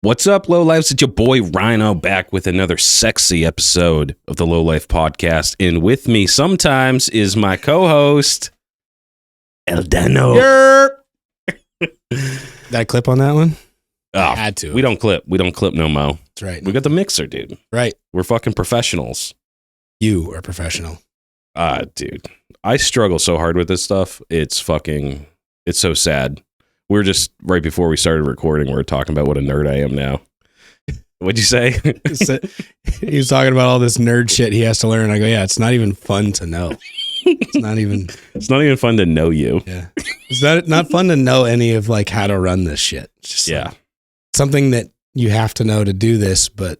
What's up, Lowlifes? It's your boy Ryno back with another sexy episode of the Lowlife podcast. And with me sometimes is my co-host, Dano. Did I clip on that one? I had to. We don't clip. We don't clip no mo. That's right. We got the mixer, dude. Right. We're fucking professionals. You are professional. Dude. I struggle so hard with this stuff. It's so sad. We were just, right before we started recording, we were talking about what a nerd I am now. What'd you say? He was talking about all this nerd shit he has to learn. I go, yeah, it's not even fun to know. It's not even fun to know you. Yeah. It's not fun to know any of like how to run this shit. It's just something that you have to know to do this, but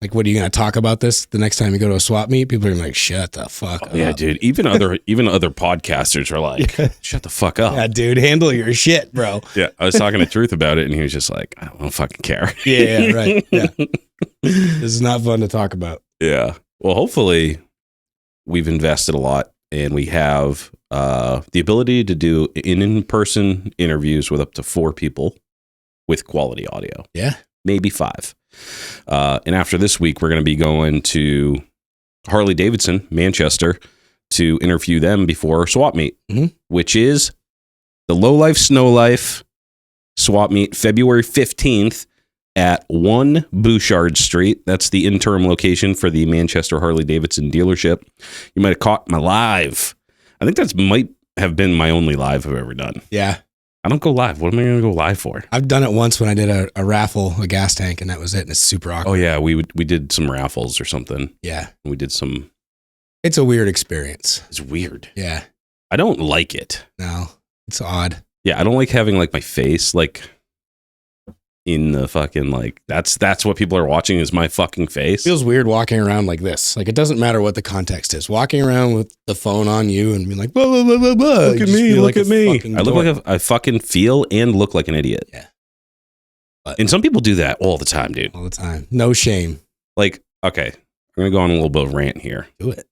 like, what are you going to talk about this the next time you go to a swap meet? People are gonna be like, shut the fuck up. Yeah, dude. Even other podcasters are like, shut the fuck up. Yeah, dude, handle your shit, bro. Yeah, I was talking to Truth about it, and he was just like, I don't fucking care. Yeah, right. Yeah. This is not fun to talk about. Yeah. Well, hopefully we've invested a lot, and we have the ability to do in-person interviews with up to 4 people with quality audio. Yeah. Maybe 5. And after this week, we're going to be going to Harley Davidson, Manchester, to interview them before swap meet, which is the Lowlife Snowlife swap meet, February 15th at 1 Bouchard Street. That's the interim location for the Manchester Harley Davidson dealership. You might have caught my live. I think that might have been my only live I've ever done. Yeah. I don't go live. What am I going to go live for? I've done it once when I did a raffle, a gas tank, and that was it. And it's super awkward. Oh, yeah. We did some raffles or something. Yeah. We did some. It's a weird experience. It's weird. Yeah. I don't like it. No, it's odd. Yeah. I don't like having like my face like in the fucking like that's what people are watching is my fucking face. It feels weird walking around like this. Like, it doesn't matter what the context is. Walking around with the phone on you and being like, blah, blah, blah, blah, blah. Look at me. Look at me. I look like I fucking feel and look like an idiot. Yeah. And some people do that all the time, dude. All the time. No shame. Like, okay, I'm going to go on a little bit of rant here. Do it.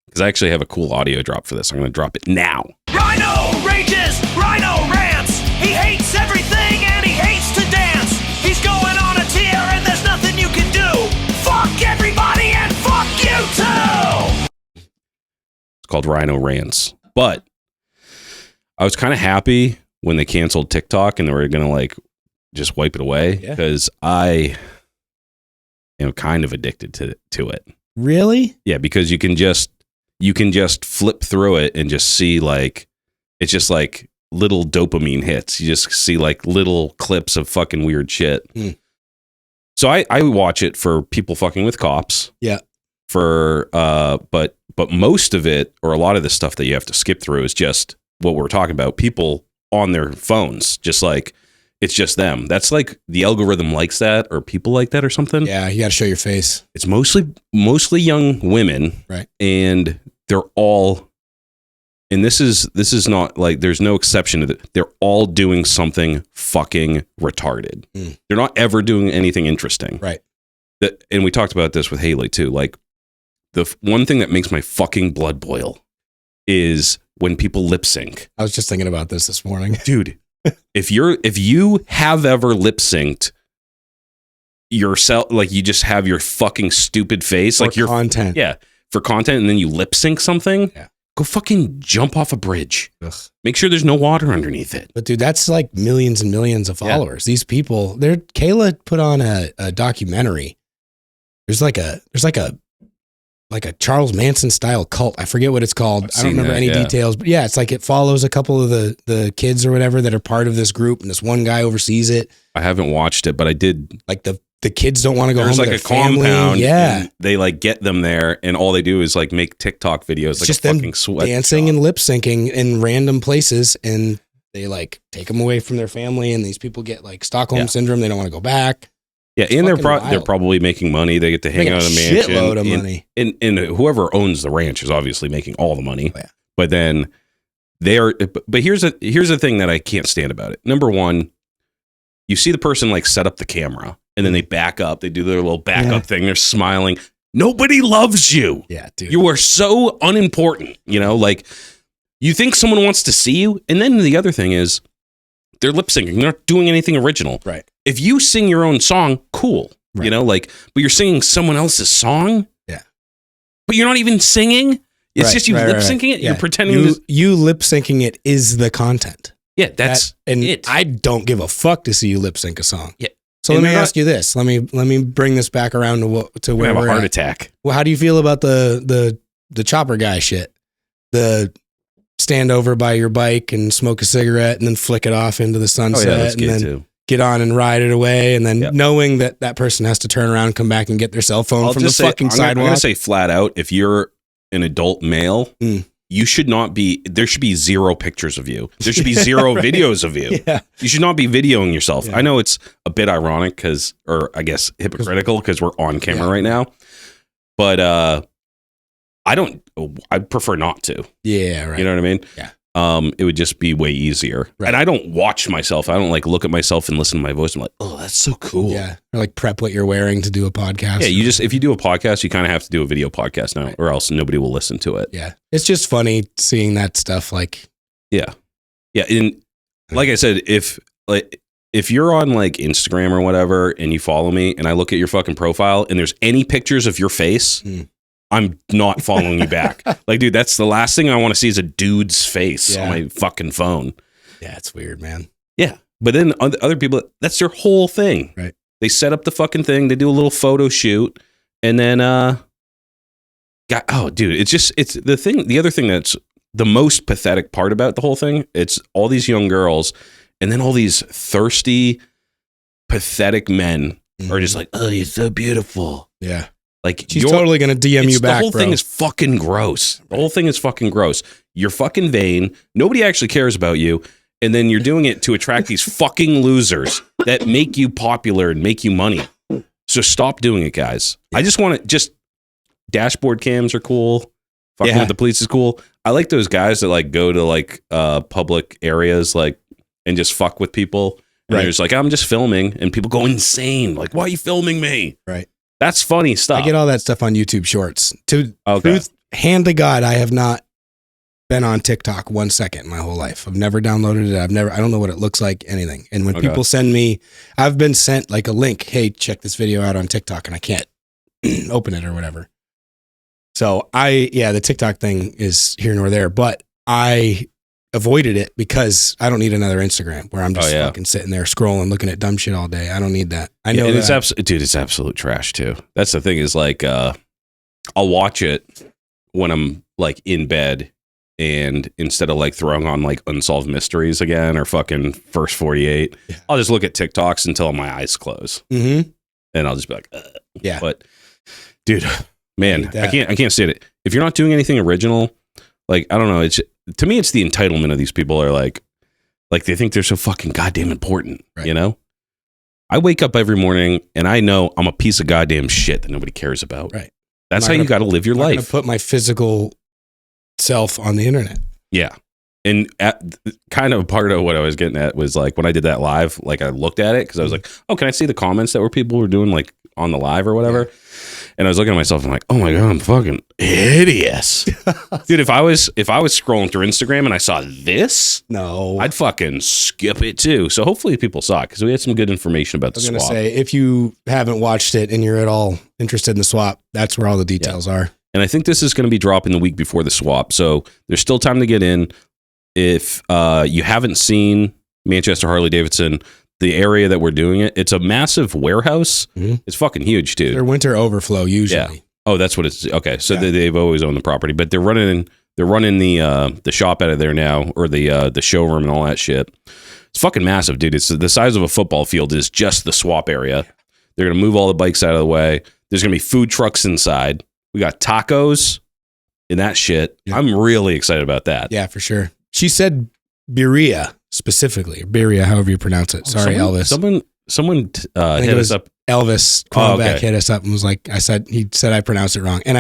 Because I actually have a cool audio drop for this. I'm going to drop it now. Ryno rages, Ryno rants. He hates everything and he hates to dance. He's going on a tear and there's nothing you can do. Fuck everybody and fuck you too. It's called Ryno Rants. But I was kind of happy when they canceled TikTok and they were going to like just wipe it away because I am kind of addicted to it. Really? Yeah, because you can just flip through it and just see like it's just like little dopamine hits. You just see like little clips of fucking weird shit. So I watch it for people fucking with cops. Yeah. For but most of it, or a lot of the stuff that you have to skip through, is just what we're talking about. People on their phones, just like it's just them. That's like the algorithm likes that, or people like that, or something. Yeah, you got to show your face. It's mostly young women, right? And they're all. And this is not like there's no exception to that. They're all doing something fucking retarded. They're not ever doing anything interesting. Right. And we talked about this with Haley too. Like the one thing that makes my fucking blood boil is when people lip sync. I was just thinking about this morning. Dude, if you have ever lip synced yourself, like you just have your fucking stupid face, for like your content. Yeah. For content, and then you lip sync something. Yeah. Go fucking jump off a bridge. Ugh. Make sure there's no water underneath it. But dude, that's like millions and millions of followers. Yeah. These people, Kayla put on a documentary. There's like a Charles Manson style cult. I forget what it's called. I don't remember any details, but yeah, it's like it follows a couple of the kids or whatever that are part of this group, and this one guy oversees it. I haven't watched it, but I did. Like the kids don't want to go home. There's like to a their family. compound. Yeah. And they like get them there, and all they do is like make TikTok videos. It's like just a them fucking sweat dancing shop. and lip syncing in random places, and they like take them away from their family, and these people get like Stockholm syndrome. They don't want to go back. Yeah, and they're probably making money. They get to hang out in a mansion. Shitload of money. And whoever owns the ranch is obviously making all the money. Oh, yeah. But then they are. But here's the thing that I can't stand about it. Number one, you see the person like set up the camera, and then they back up. They do their little backup thing. They're smiling. Nobody loves you. Yeah, dude. You are so unimportant. You know, like you think someone wants to see you, and then the other thing is they're lip syncing. They're not doing anything original. Right. if you sing your own song, cool. Right. You know, like, but you're singing someone else's song. Yeah. But you're not even singing. It's Right, just you right, lip right, syncing it. yeah. You're pretending. You lip syncing it is the content. Yeah, that's and it. I don't give a fuck to see you lip sync a song. Yeah. So And let me they're ask you this. Let me bring this back around to where have we're a heart at. attack. Well, how do you feel about the chopper guy shit? The stand over by your bike and smoke a cigarette and then flick it off into the sunset that's and gay then too. get on and ride it away, and then Yep. knowing that person has to turn around and come back and get their cell phone from the fucking I'm sidewalk. gonna say flat out, if you're an adult male, you should not be. There should be 0 pictures of you. There should be 0 Right. videos of you. Yeah. You should not be videoing yourself. Yeah. I know it's a bit ironic or I guess hypocritical because we're on camera right now. But I'd prefer not to. Yeah, right. You know what I mean? Yeah. It would just be way easier. Right. And I don't watch myself. I don't like look at myself and listen to my voice. I'm like, oh, that's so cool. Yeah. Or like prep what you're wearing to do a podcast. Yeah, you just if you do a podcast, you kind of have to do a video podcast now, Right. or else nobody will listen to it. Yeah. It's just funny seeing that stuff. Like, Yeah. And like I said, if you're on like Instagram or whatever and you follow me and I look at your fucking profile and there's any pictures of your face, I'm not following you back. Like, dude, that's the last thing I want to see is a dude's face on my fucking phone. yeah, it's weird, man. Yeah. But then other people, that's their whole thing. Right. They set up the fucking thing, they do a little photo shoot, and then dude, it's the thing. The other thing that's the most pathetic part about the whole thing, it's all these young girls and then all these thirsty, pathetic men are just like, oh, you're so beautiful. Yeah. Like She's totally going to DM you back, the whole bro. thing is fucking gross. The whole thing is fucking gross. You're fucking vain. Nobody actually cares about you. And then you're doing it to attract these fucking losers that make you popular and make you money. So stop doing it, guys. Yeah. I just want to dashboard cams are cool. Fucking Yeah. with the police is cool. I like those guys that like go to like public areas like and just fuck with people. And they're just like, I'm just filming, and people go insane. Like, why are you filming me? Right. That's funny stuff. I get all that stuff on YouTube Shorts. Okay. Hand to God, I have not been on TikTok 1 second in my whole life. I've never downloaded it. I don't know what it looks like, anything. And when people send me, I've been sent like a link, hey, check this video out on TikTok, and I can't open it or whatever. So the TikTok thing is here nor there, but I avoided it because I don't need another Instagram where I'm just fucking sitting there scrolling, looking at dumb shit all day. I don't need that. I know it's absolute trash too. That's the thing is like, I'll watch it when I'm like in bed, and instead of like throwing on like Unsolved Mysteries again or fucking First 48, I'll just look at TikToks until my eyes close. Mm-hmm. And I'll just be like, ugh. Yeah. But dude, man, I can't say it. If you're not doing anything original, like, I don't know, to me, it's the entitlement of these people are like they think they're so fucking goddamn important, you know? I wake up every morning and I know I'm a piece of goddamn shit that nobody cares about. Right. That's how you got to live your I'm not life. gonna put my physical self on the internet. Yeah. And kind of part of what I was getting at was like when I did that live, like I looked at it because I was like, oh, can I see the comments that people were doing like on the live or whatever? Yeah. And I was looking at myself and I'm like, oh my God, I'm fucking hideous. Dude, if I was scrolling through Instagram and I saw this, no, I'd fucking skip it too. So hopefully people saw it because we had some good information about the swap. I was going to say, if you haven't watched it and you're at all interested in the swap, that's where all the details are. And I think this is going to be dropping the week before the swap. So there's still time to get in. If you haven't seen Manchester Harley-Davidson, the area that we're doing it, it's a massive warehouse. Mm-hmm. It's fucking huge, dude. Their winter overflow usually. Yeah. Oh, that's what it's. Okay, so they've always owned the property, but they're running the shop out of there now, or the showroom and all that shit. It's fucking massive, dude. It's the size of a football field. Is just the swap area. They're gonna move all the bikes out of the way. There's gonna be food trucks inside. We got tacos and that shit. Yeah. I'm really excited about that. Yeah, for sure. She said birria specifically, birria, however you pronounce it. Sorry, Elvis. Someone hit us up. Elvis called back, hit us up and was like, he said I pronounced it wrong. And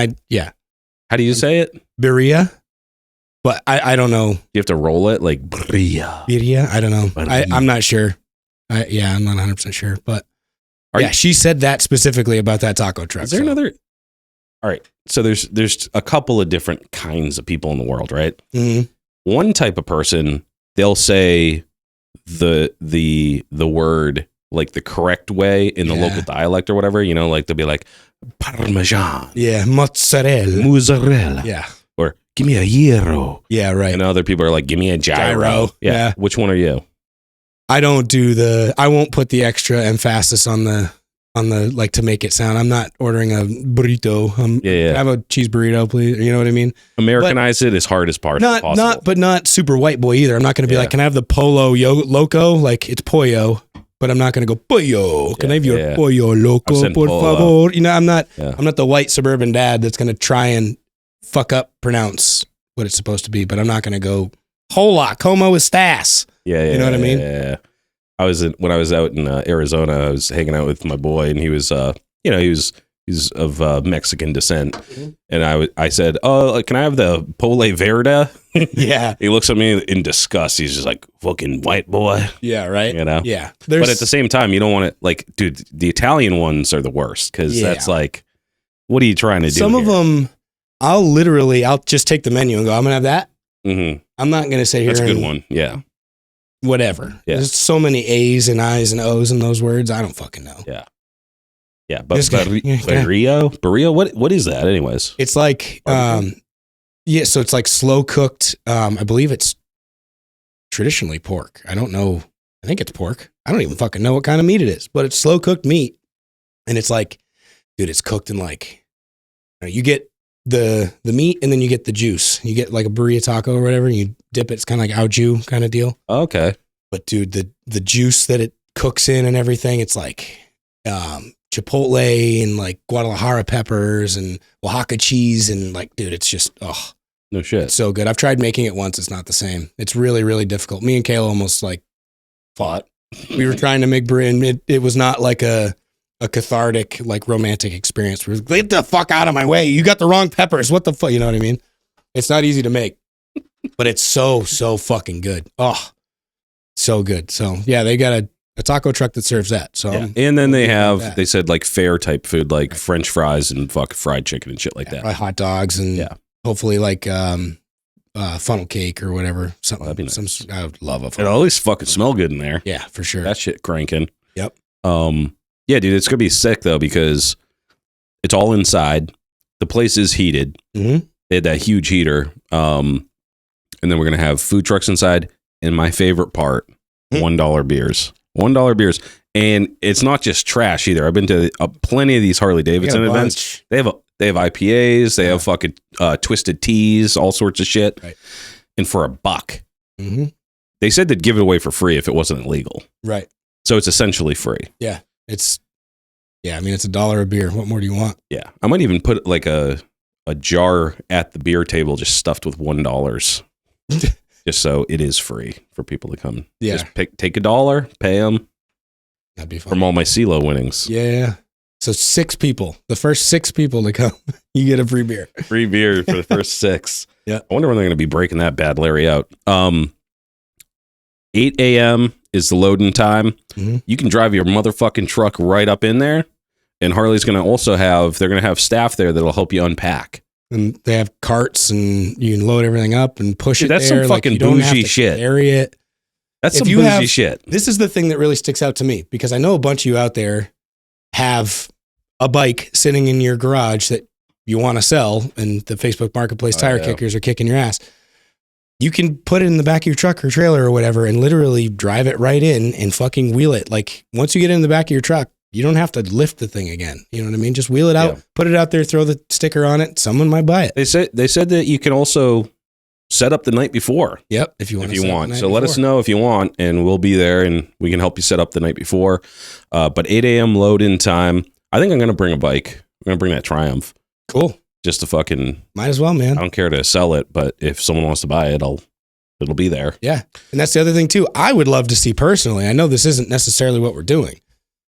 How do you say it? Birria. But I don't know. You have to roll it like birria. Birria? I don't know. I'm not sure. I'm not 100% sure. But she said that specifically about that taco truck. Is there another? All right. So there's a couple of different kinds of people in the world, right? Mm-hmm. One type of person, they'll say the word like the correct way in the local dialect or whatever, you know, like they'll be like Parmesan. Yeah, mozzarella. Yeah. Or give me a gyro. Yeah, right. And other people are like, give me a gyro. Yeah. Which one are you? I won't put the extra emphasis on the like to make it sound. I'm not ordering a burrito. Have a cheese burrito, please. You know what I mean? Americanize it as hard as possible. Not super white boy either. I'm not going to be like, can I have the Polo Loco? Like it's pollo, but I'm not going to go pollo. Can I have your pollo loco, por favor? You know, I'm not the white suburban dad that's going to try and fuck up pronounce what it's supposed to be, but I'm not going to go hola, como estas? You know what I mean? Yeah. When I was out in Arizona, I was hanging out with my boy, and he was, he's of Mexican descent, and I said, "Oh, can I have the Pole Verde?" Yeah. He looks at me in disgust. He's just like, "Fucking white boy." Yeah, right. You know. Yeah. But at the same time, you don't want to like, dude. The Italian ones are the worst because that's like, what are you trying to do? Some of them, I'll just take the menu and go, "I'm gonna have that." Mm-hmm. I'm not gonna say here. That's a good one. Yeah. Whatever. Yeah. There's so many A's and I's and O's in those words. I don't fucking know. Yeah. Yeah. But burrito, what is that anyways? It's like, so it's like slow cooked. I believe it's traditionally pork. I don't know. I think it's pork. I don't even fucking know what kind of meat it is, but it's slow cooked meat. And it's like, dude, it's cooked in like, you get the meat and then you get the juice. You get like a burrito taco or whatever, and you dip it. It's kind of like au jus kind of deal. Okay. But dude, the juice that it cooks in and everything, it's like chipotle and like Guadalajara peppers and Oaxaca cheese and like, dude, it's just no shit. It's so good. I've tried making it once. It's not the same. It's really, really difficult. Me and Kayla almost like fought. We were trying to make burrito, and it was not like a cathartic, like romantic experience. We're like, get the fuck out of my way. You got the wrong peppers. What the fuck? You know what I mean? It's not easy to make, but it's so fucking good. Oh, so good. So yeah, they got a taco truck that serves that. So, and then they said like fair type food, like French fries and fuck fried chicken and shit like that. Hot dogs and hopefully like funnel cake or whatever. Something. That'd be nice. I would love it. It'll always fucking smell good in there. Yeah, for sure. That shit cranking. Yep. Yeah, dude, it's gonna be sick though because it's all inside. The place is heated. Mm-hmm. They had that huge heater. And then we're gonna have food trucks inside. And my favorite part, $1 beers. $1 beers. And it's not just trash either. I've been to plenty of these Harley Davidson events. They have IPAs. They have fucking twisted teas, all sorts of shit. Right. And for $1, they said they'd give it away for free if it wasn't illegal. Right. So it's essentially free. Yeah. It's $1 a beer. What more do you want? Yeah. I might even put like a jar at the beer table just stuffed with $1. Just so it is free for people to come. Yeah. Just take $1, pay them. That'd be fun. From all my Cee-Lo winnings. Yeah. So 6 people, the first 6 people to come, you get a free beer. Free beer for the first 6. Yeah. I wonder when they're going to be breaking that bad Larry out. 8 a.m. is the loading time. Mm-hmm. You can drive your motherfucking truck right up in there. And Harley's going to also they're going to have staff there that'll help you unpack. And they have carts and you can load everything up and push it that's there. Some fucking bougie shit. Carry it. That's some bougie shit. This is the thing that really sticks out to me because I know a bunch of you out there have a bike sitting in your garage that you want to sell and the Facebook Marketplace tire kickers are kicking your ass. You can put it in the back of your truck or trailer or whatever and literally drive it right in and fucking wheel it. Like once you get in the back of your truck, you don't have to lift the thing again. You know what I mean? Just wheel it out, put it out there, throw the sticker on it. Someone might buy it. They said that you can also set up the night before. Yep. If you want. So let us know if you want and we'll be there and we can help you set up the night before. But 8 a.m. load in time. I think I'm going to bring a bike. I'm going to bring that Triumph. Cool. Just to fucking. Might as well, man. I don't care to sell it, but if someone wants to buy it, it'll be there. Yeah. And that's the other thing too. I would love to see personally. I know this isn't necessarily what we're doing.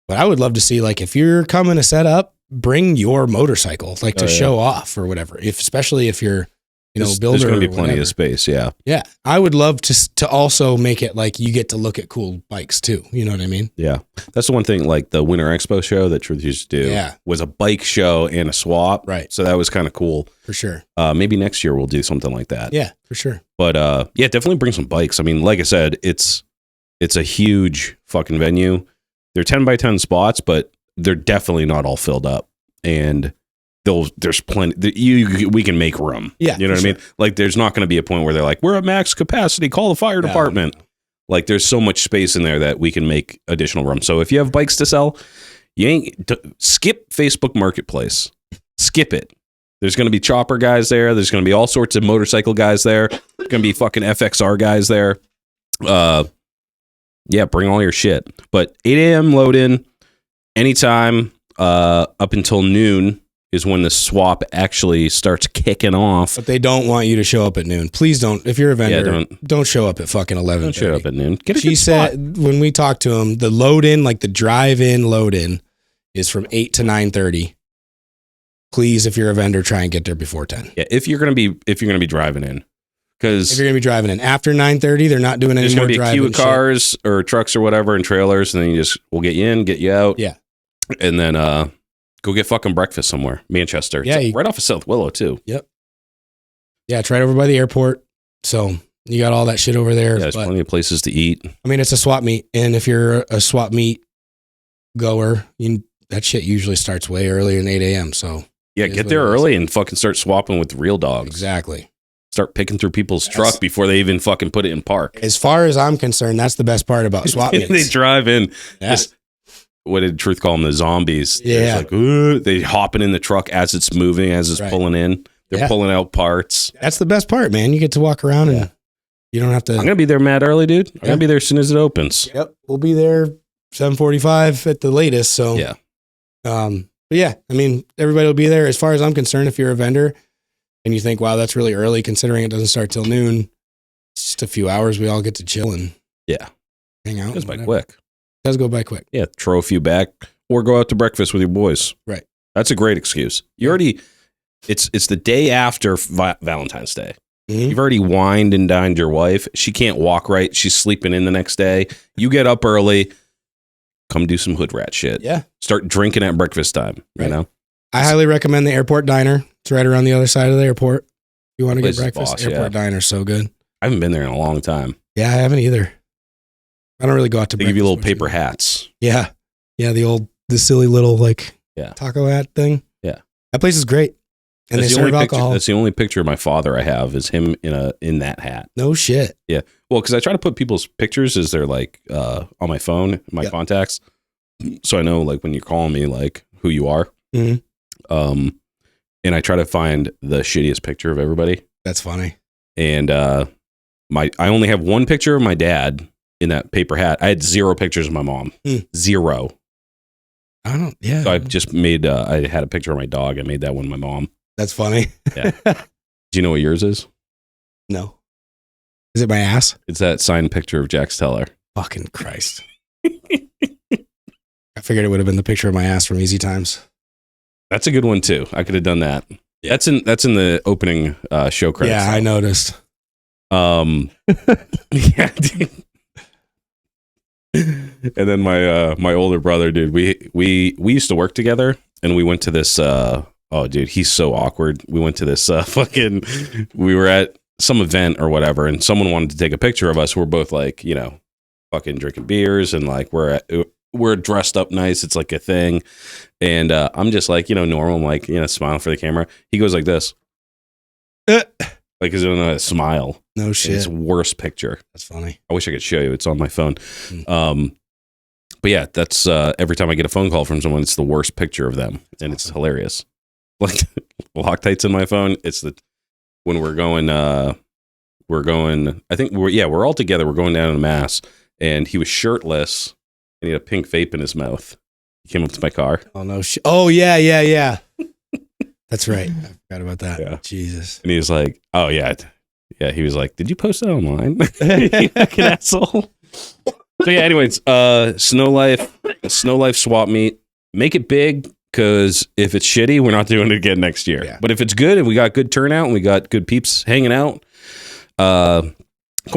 But I would love to see, like, if you're coming to set up, bring your motorcycle, like, to show off or whatever. Especially if you're, builder. There's going to be plenty of space, yeah. Yeah. I would love to also make it like you get to look at cool bikes too. You know what I mean? Yeah. That's the one thing, like the Winter Expo show that Truth used to do was a bike show and a swap. Right. So that was kind of cool. For sure. Maybe next year we'll do something like that. Yeah, for sure. But definitely bring some bikes. I mean, like I said, it's a huge fucking venue. They're 10 by 10 spots, but they're definitely not all filled up. And there's plenty. We can make room. Yeah, you know what I mean. Like, there's not going to be a point where they're like, we're at max capacity. Call the fire department. Like, there's so much space in there that we can make additional room. So if you have bikes to sell, skip Facebook Marketplace. Skip it. There's going to be chopper guys there. There's going to be all sorts of motorcycle guys there. There's going to be fucking FXR guys there. Yeah, bring all your shit. But 8 a.m. load in anytime up until noon is when the swap actually starts kicking off. But they don't want you to show up at noon. Please don't. If you're a vendor, don't show up at fucking 11. Don't show up at noon. She said when we talked to him, the load in, like the drive-in load in, is from 8 to 9:30. Please, if you're a vendor, try and get there before 10. Yeah, if you're gonna be driving in, because if you're gonna be driving in after 9:30, they're not doing any more driving. There's gonna be a queue of cars or trucks or whatever and trailers, and then we'll get you in, get you out. Yeah, and then go get fucking breakfast somewhere, Manchester. Yeah, right off of South Willow too. Yep. Yeah, it's right over by the airport, so you got all that shit over there. Yeah, there's plenty of places to eat. I mean, it's a swap meet, and if you're a swap meet goer, that shit usually starts way earlier than 8 a.m. So yeah, get there early and fucking start swapping with real dogs. Exactly. Start picking through people's truck before they even fucking put it in park. As far as I'm concerned, that's the best part about swap meets. They drive in. Yeah. What did Truth call them? The zombies. Yeah. Like, they hopping in the truck as it's moving, as it's pulling in. They're pulling out parts. That's the best part, man. You get to walk around and you don't have to. I'm going to be there mad early, dude. I'm going to be there as soon as it opens. Yep. We'll be there 7:45 at the latest. So, yeah. But yeah, I mean, everybody will be there. As far as I'm concerned, if you're a vendor and you think, wow, that's really early considering it doesn't start till noon, it's just a few hours. We all get to chill and hang out. It goes by quick. It does go by quick. Yeah. Throw a few back or go out to breakfast with your boys. Right. That's a great excuse. You already, it's the day after Valentine's Day. Mm-hmm. You've already wined and dined your wife. She can't walk right. She's sleeping in the next day. You get up early. Come do some hood rat shit. Yeah. Start drinking at breakfast time. You know? I highly recommend the airport diner. It's right around the other side of the airport. If you want to get breakfast, airport diner's so good. I haven't been there in a long time. Yeah, I haven't either. I don't really go out to breakfast. They give you little paper hats. Yeah. Yeah, the silly little taco hat thing. Yeah. That place is great. And they serve alcohol. That's the only picture of my father I have is him in that hat. No shit. Yeah. Well, because I try to put people's pictures as they're like on my phone, my contacts, so I know like when you're calling me like who you are. Mm-hmm. And I try to find the shittiest picture of everybody. That's funny. And I only have one picture of my dad in that paper hat. I had 0 pictures of my mom. 0. I don't. Yeah. So I just made. I had a picture of my dog. I made that one of my mom. That's funny. Yeah. Do you know what yours is? No. Is it my ass? It's that signed picture of Jax Teller. Fucking Christ. I figured it would have been the picture of my ass from Easy Times. That's a good one too. I could have done that. Yeah. That's in the opening show credits. Yeah, I noticed. Yeah, dude. And then my older brother, dude, we used to work together and we went to this oh, dude, he's so awkward. We went to this we were at some event or whatever, and someone wanted to take a picture of us. We're both like, fucking drinking beers, and like we're dressed up nice. It's like a thing. And I'm just like, normal. I'm like, smiling for the camera. He goes like this. Like he's doing a smile. No shit. It's worst picture. That's funny. I wish I could show you. It's on my phone. But yeah, that's every time I get a phone call from someone, it's the worst picture of them. And it's hilarious. Like Loctite's in my phone. It's when we're going, I think we're all together. We're going down to Mass, and he was shirtless and he had a pink vape in his mouth. He came up to my car. Oh no. Oh yeah. That's right. I forgot about that. Yeah. Jesus. And he was like, oh yeah. Yeah. He was like, did you post it online? You fucking asshole. So yeah, anyways, Snow Life swap meet. Make it big. Because if it's shitty, we're not doing it again next year. Yeah. But if it's good and we got good turnout and we got good peeps hanging out, come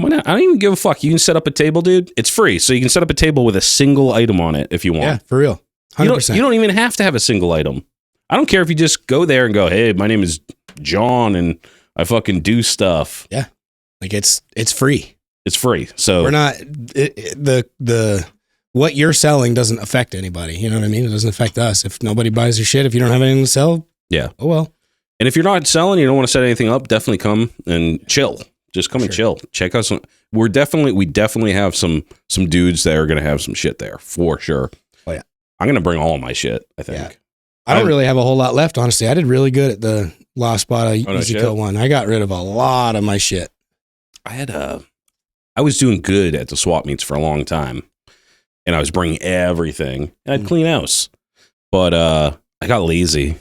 on out. I don't even give a fuck. You can set up a table, dude. It's free. So you can set up a table with a single item on it if you want. Yeah, for real. 100%. You don't even have to have a single item. I don't care if you just go there and go, hey, my name is John and I fucking do stuff. Yeah. Like it's free. It's free. So we're not the what you're selling doesn't affect anybody. You know what I mean? It doesn't affect us. If nobody buys your shit, if you don't have anything to sell, Yeah. oh well. And if you're not selling, you don't want to set anything up, definitely come and chill. Just come and chill. Check out some. We definitely have some dudes that are going to have some shit there for sure. Oh yeah. I'm going to bring all my shit, I think. Yeah. I don't really have a whole lot left, honestly. I did really good at the Lost Spot Easy Kill one. I got rid of a lot of my shit. I was doing good at the swap meets for a long time, and I was bringing everything. And I'd clean house, but I got lazy.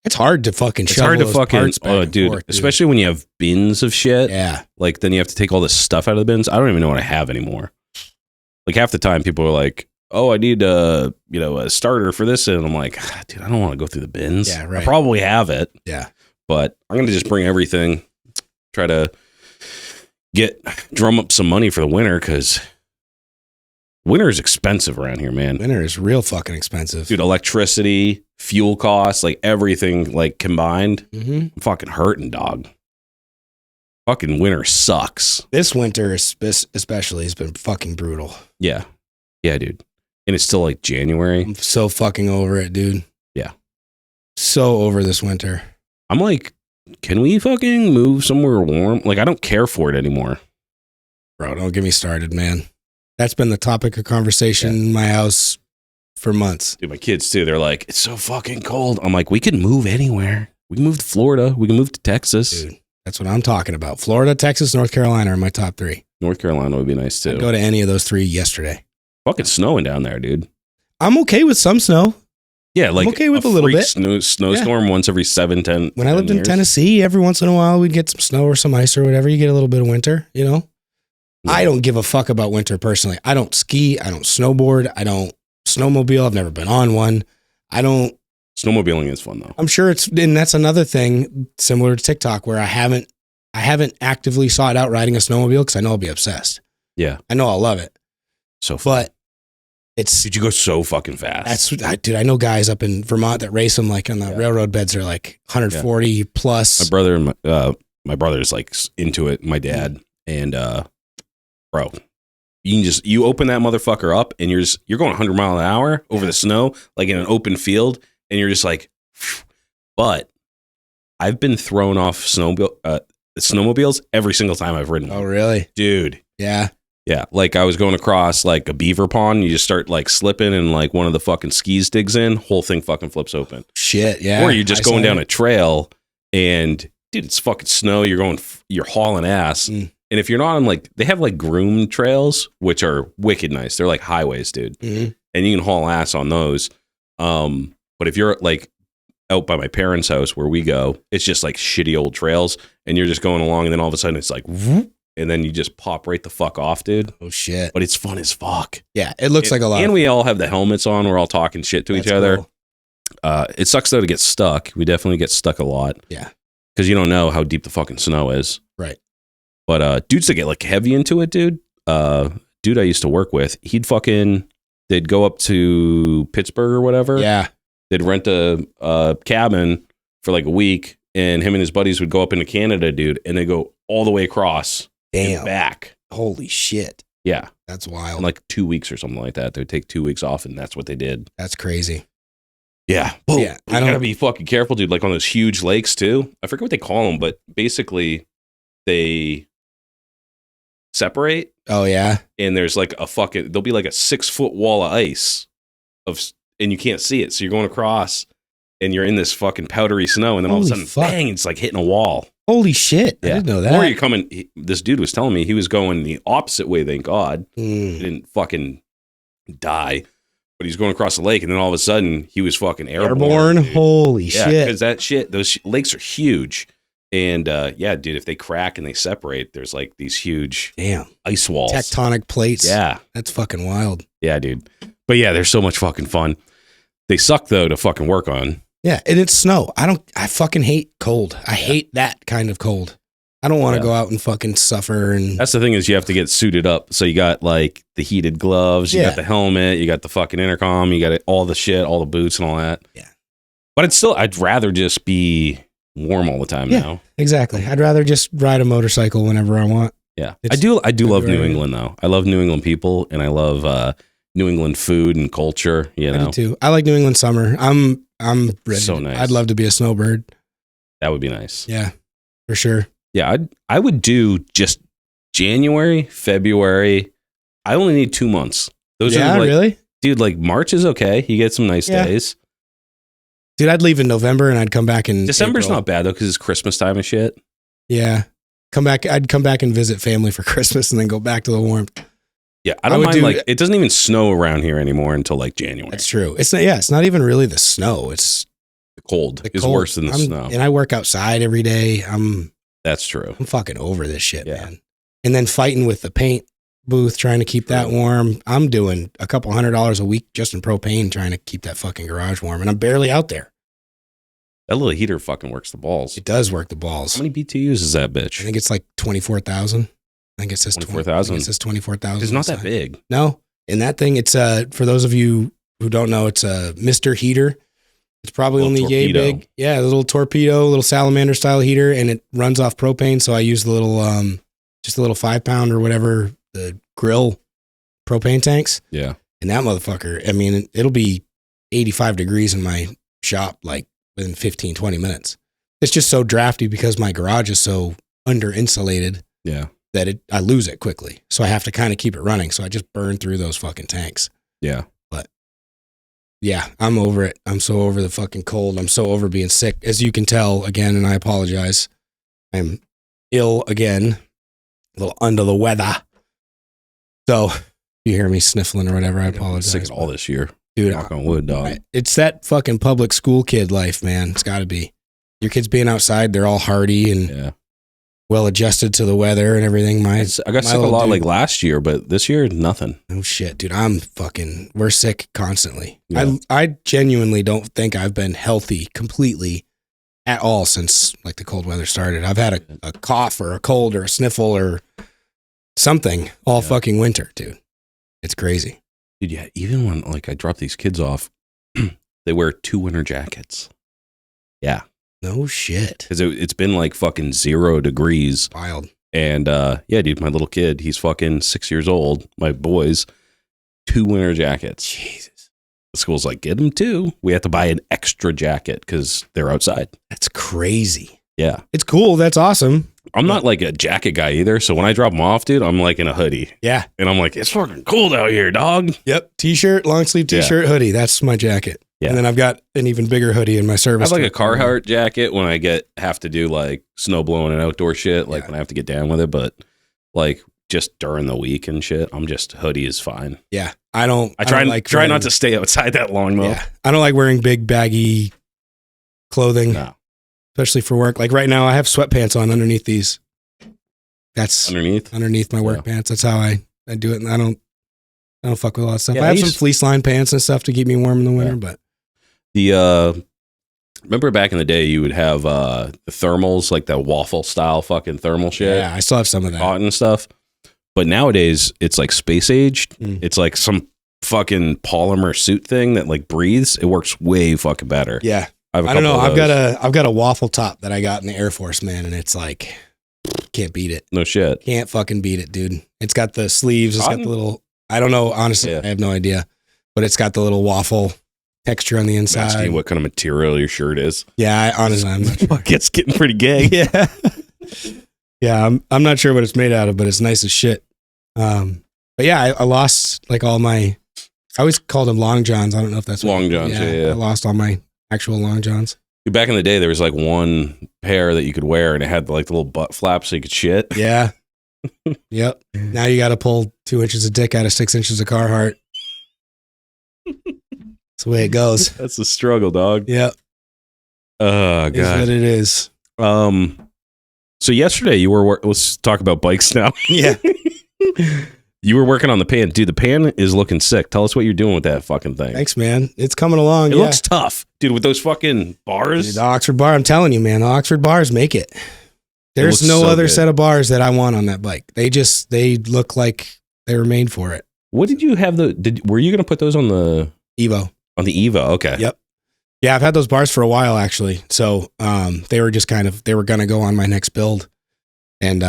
It's hard to fucking. It's hard to fucking, dude. Especially when you have bins of shit. Yeah, like then you have to take all this stuff out of the bins. I don't even know what I have anymore. Like half the time, people are like, "Oh, I need a starter for this," and I'm like, "Dude, I don't want to go through the bins. Yeah, right. I probably have it. Yeah, but I'm gonna just bring everything. Try to drum up some money for the winter because winter is expensive around here, man. Winter is real fucking expensive, dude. Electricity, fuel costs, like everything, like combined. Mm-hmm. I'm fucking hurting, dog. Fucking winter sucks. This winter, especially, has been fucking brutal. Yeah, dude. And it's still like January. I'm so fucking over it, dude. Yeah, so over this winter. I'm like, can we fucking move somewhere warm? Like, I don't care for it anymore. Bro, don't get me started, man. That's been the topic of conversation in my house for months. Dude, my kids too. They're like, it's so fucking cold. I'm like, we can move anywhere. We can move to Florida. We can move to Texas. Dude, that's what I'm talking about. Florida, Texas, North Carolina are my top 3. North Carolina would be nice too. I'd go to any of those 3 yesterday. Fucking snowing down there, dude. I'm okay with some snow. Yeah, like I'm okay with a little bit. Snowstorm once every 7-10. When I lived in Tennessee, every once in a while we'd get some snow or some ice or whatever. You get a little bit of winter, you know? Yeah. I don't give a fuck about winter personally. I don't ski. I don't snowboard. I don't snowmobile. I've never been on one. I don't. Snowmobiling is fun though. I'm sure and that's another thing similar to TikTok where I haven't actively sought out riding a snowmobile because I know I'll be obsessed. Yeah. I know I'll love it. So fun. But Did you go so fucking fast? Dude, I know guys up in Vermont that race them like on the railroad beds are like 140 plus. My brother's like into it, my dad, and bro, you open that motherfucker up and you're going 100 miles an hour over the snow, like in an open field, and you're just like, but I've been thrown off snowmobiles every single time I've ridden. Oh, really? Dude. Yeah. Yeah, like I was going across like a beaver pond. You just start like slipping and like one of the fucking skis digs in. Whole thing fucking flips open. Shit, yeah. Or you're just going down a trail and dude, it's fucking snow. You're hauling ass. And if you're not on like, they have like groomed trails, which are wicked nice. They're like highways, dude. Mm-hmm. And you can haul ass on those. But if you're like out by my parents' house where we go, it's just like shitty old trails and you're just going along and then all of a sudden it's like, whoop, and then you just pop right the fuck off, dude. Oh, shit. But it's fun as fuck. Yeah, it looks like a lot. And we all have the helmets on. We're all talking shit to each other. Cool. It sucks, though, to get stuck. We definitely get stuck a lot. Yeah. Because you don't know how deep the fucking snow is. Right. But dudes that get like heavy into it, dude. Dude I used to work with, they'd go up to Pittsburgh or whatever. Yeah. They'd rent a cabin for like a week, and him and his buddies would go up into Canada, dude, and they go all the way across. Damn. And back. Holy shit. Yeah. That's wild. In like 2 weeks or something like that. They would take 2 weeks off, and that's what they did. That's crazy. Yeah. Well, yeah. You gotta be fucking careful, dude. Like on those huge lakes, too. I forget what they call them, but basically they separate. Oh, yeah. And there's like there'll be like a 6-foot wall of ice and you can't see it. So you're going across and you're in this fucking powdery snow, and then all of a sudden, bang, it's like hitting a wall. Holy shit. Yeah. I didn't know that. Or you're coming, this dude was telling me he was going the opposite way, thank God. He didn't fucking die, but he's going across the lake, and then all of a sudden, he was fucking airborne. Holy shit. Because those lakes are huge. And yeah, dude, if they crack and they separate, there's like these huge ice walls. Tectonic plates. Yeah. That's fucking wild. Yeah, dude. But yeah, they're so much fucking fun. They suck, though, to fucking work on. Yeah, and it's snow. I fucking hate cold. I hate that kind of cold. I don't want to go out and fucking suffer. And that's the thing, is you have to get suited up. So you got like the heated gloves, you got the helmet, you got the fucking intercom, you got all the shit, all the boots and all that. Yeah. But I'd rather just be warm all the time now. Exactly. I'd rather just ride a motorcycle whenever I want. Yeah. I do love New England, though. I love New England people, and I love New England food and culture, you I know. do too. I like New England summer. I'm ready. So nice. I'd love to be a snowbird. That would be nice. Yeah, for sure. Yeah, I would do just January, February. I only need 2 months. Those are like, really? dude, like March is okay. You get some nice days. Dude, I'd leave in November and I'd come back in December's April. not bad though, because it's Christmas time and shit. Yeah. I'd come back and visit family for Christmas and then go back to the warmth. Yeah, I don't mind. Like, it doesn't even snow around here anymore until like January. That's true. It's not even really the snow. It's the cold is worse than the snow. And I work outside every day. That's true. I'm fucking over this shit, man. And then fighting with the paint booth, trying to keep that warm. I'm doing a couple $100 a week just in propane, trying to keep that fucking garage warm. And I'm barely out there. That little heater fucking works the balls. It does work the balls. How many BTUs is that bitch? I think it's like 24,000. I think it says 24,000. It says 24,000. It's not that big. No. And that thing, it's for those of you who don't know, it's a Mr. Heater. It's probably only yay big. Yeah, a little torpedo, little salamander style heater, and it runs off propane. So I use the little, just a little 5-pound or whatever, the grill propane tanks. Yeah. And that motherfucker, I mean, it'll be 85 degrees in my shop like within 15, 20 minutes. It's just so drafty because my garage is so under insulated. Yeah. That I lose it quickly. So I have to kind of keep it running. So I just burn through those fucking tanks. Yeah. But yeah, I'm over it. I'm so over the fucking cold. I'm so over being sick. As you can tell, again, and I apologize, I'm ill again, a little under the weather. So if you hear me sniffling or whatever, I apologize. I'm sick all this year. Dude, knock on wood, dog. It's that fucking public school kid life, man. It's got to be. Your kids being outside, they're all hardy and well adjusted to the weather and everything. I got sick a lot like last year, but this year, nothing. Oh shit, dude. We're sick constantly. Yeah. I genuinely don't think I've been healthy completely at all since like the cold weather started. I've had a cough or a cold or a sniffle or something all fucking winter, dude. It's crazy. Dude, yeah, even when like I drop these kids off, they wear 2 winter jackets. Yeah. No shit. Because it's been like fucking 0 degrees. Wild. And yeah, dude, my little kid, he's fucking 6 years old. My boys, 2 winter jackets. Jesus. The school's like, get them 2. We have to buy an extra jacket because they're outside. That's crazy. Yeah. It's cool. That's awesome. I'm not like a jacket guy either. So when I drop them off, dude, I'm like in a hoodie. Yeah. And I'm like, it's fucking cold out here, dog. Yep. T-shirt, long sleeve T-shirt, hoodie. That's my jacket. Yeah. And then I've got an even bigger hoodie in my service. I have like a Carhartt jacket when I have to do like snow blowing and outdoor shit, like when I have to get down with it. But like just during the week and shit, I'm just hoodie is fine. Yeah. I try not to stay outside that long though. Yeah. I don't like wearing big baggy clothing, especially for work. Like right now I have sweatpants on underneath these. That's underneath my work pants. That's how I do it. And I don't fuck with a lot of stuff. I have some fleece line pants and stuff to keep me warm in the winter, but remember back in the day, you would have the thermals, like the waffle style fucking thermal shit. Yeah, I still have some of that. Cotton stuff. But nowadays, it's like space aged. It's like some fucking polymer suit thing that like breathes. It works way fucking better. Yeah. I don't know. I've got a waffle top that I got in the Air Force, man, and it's like, can't beat it. No shit. Can't fucking beat it, dude. It's got the sleeves. It's got the little, I don't know, honestly, I have no idea. But it's got the little waffle texture on the inside. I'm asking what kind of material your shirt is. Yeah, honestly, I'm not sure. It's getting pretty gay. Yeah. Yeah, I'm not sure what it's made out of, but it's nice as shit. But yeah, I lost like all my, I always called them long johns. I don't know if that's long johns. Yeah. I lost all my actual long johns. Back in the day, there was like one pair that you could wear and it had like the little butt flaps so you could shit. Yeah. Yep. Now you got to pull 2 inches of dick out of 6 inches of Carhartt. That's the way it goes. That's the struggle, dog. Yep. Oh, God. Is what it is. So yesterday you were, let's talk about bikes now. Yeah. You were working on the pan. Dude, the pan is looking sick. Tell us what you're doing with that fucking thing. Thanks, man. It's coming along. It looks tough. Dude, with those fucking bars. Dude, the Oxford bar, I'm telling you, man, the Oxford bars make it. There's no other set of bars that I want on that bike. They look like they were made for it. What did you have were you going to put those on the Evo? On the Evo, okay. Yep. Yeah, I've had those bars for a while actually. So they were just they were going to go on my next build. And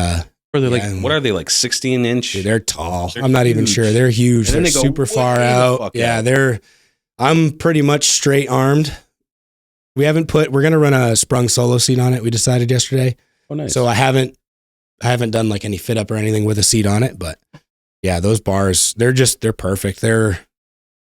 Or they're like, what are they, like 16-inch? Dude, they're tall. I'm not even sure. They're huge. They're super far out. Yeah, I'm pretty much straight armed. We're going to run a sprung solo seat on it. We decided yesterday. Oh, nice. So I haven't done like any fit up or anything with a seat on it, but yeah, those bars, they're perfect. They're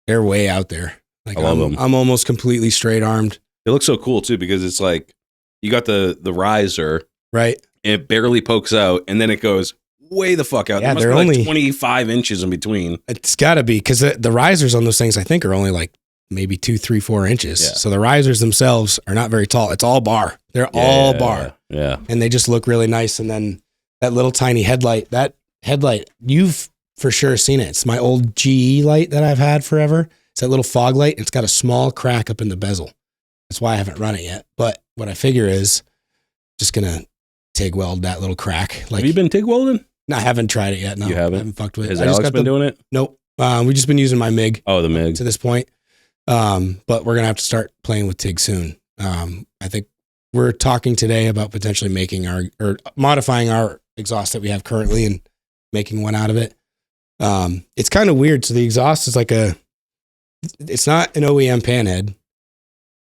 way out there. Like I love them. I'm almost completely straight armed. It looks so cool too, because it's like, you got the riser. Right. It barely pokes out, and then it goes way the fuck out. Yeah, there must be like 25 inches in between. It's got to be, because the risers on those things, I think, are only like maybe 2, 3, 4 inches. Yeah. So the risers themselves are not very tall. It's all bar. They're all bar. Yeah. And they just look really nice. And then that little tiny headlight, you've for sure seen it. It's my old GE light that I've had forever. It's that little fog light. It's got a small crack up in the bezel. That's why I haven't run it yet. But what I figure is just going to TIG weld that little crack. Like, have you been TIG welding? No, I haven't tried it yet. No, you haven't? I haven't fucked with it. Has Alex been doing it? Nope. We've just been using my MIG. Oh, the MIG. To this point. But we're going to have to start playing with TIG soon. I think we're talking today about potentially modifying our exhaust that we have currently and making one out of it. It's kind of weird. So the exhaust is it's not an OEM panhead.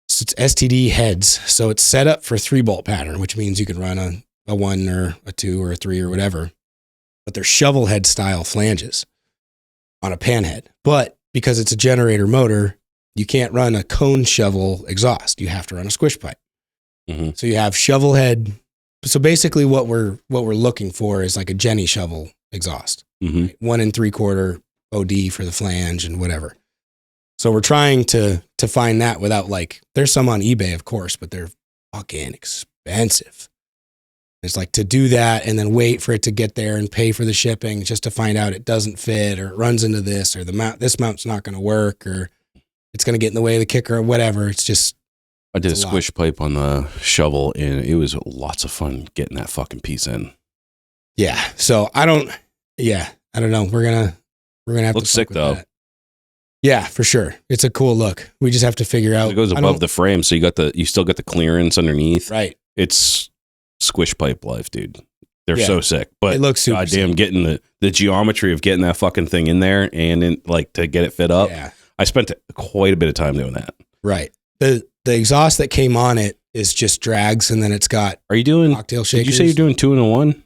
So it's STD heads. So it's set up for 3-bolt pattern, which means you can run a 1 or a 2 or a 3 or whatever. But they're shovel head style flanges on a panhead. But because it's a generator motor, you can't run a cone shovel exhaust. You have to run a squish pipe. Mm-hmm. So you have shovel head. So basically what we're looking for is like a Jenny shovel exhaust. Mm-hmm. 1 3/4 OD for the flange and whatever. So we're trying to find that without there's some on eBay, of course, but they're fucking expensive. It's like to do that and then wait for it to get there and pay for the shipping just to find out it doesn't fit or it runs into this or this mount's not going to work or it's going to get in the way of the kicker or whatever. It's just. I did a squish pipe on the shovel and it was lots of fun getting that fucking piece in. Yeah. So I don't know. We're going to have looks to sick though. That. Yeah, for sure. It's a cool look. We just have to figure out. It goes above the frame, so you still got the clearance underneath. Right. It's squish pipe life, dude. They're so sick. But it looks super goddamn, sick. Getting the geometry of getting that fucking thing in there and to get it fit up. Yeah. I spent quite a bit of time doing that. Right. The exhaust that came on it is just drags, and then it's got. Are you doing cocktail shakers? Did you say you're doing 2 and a 1?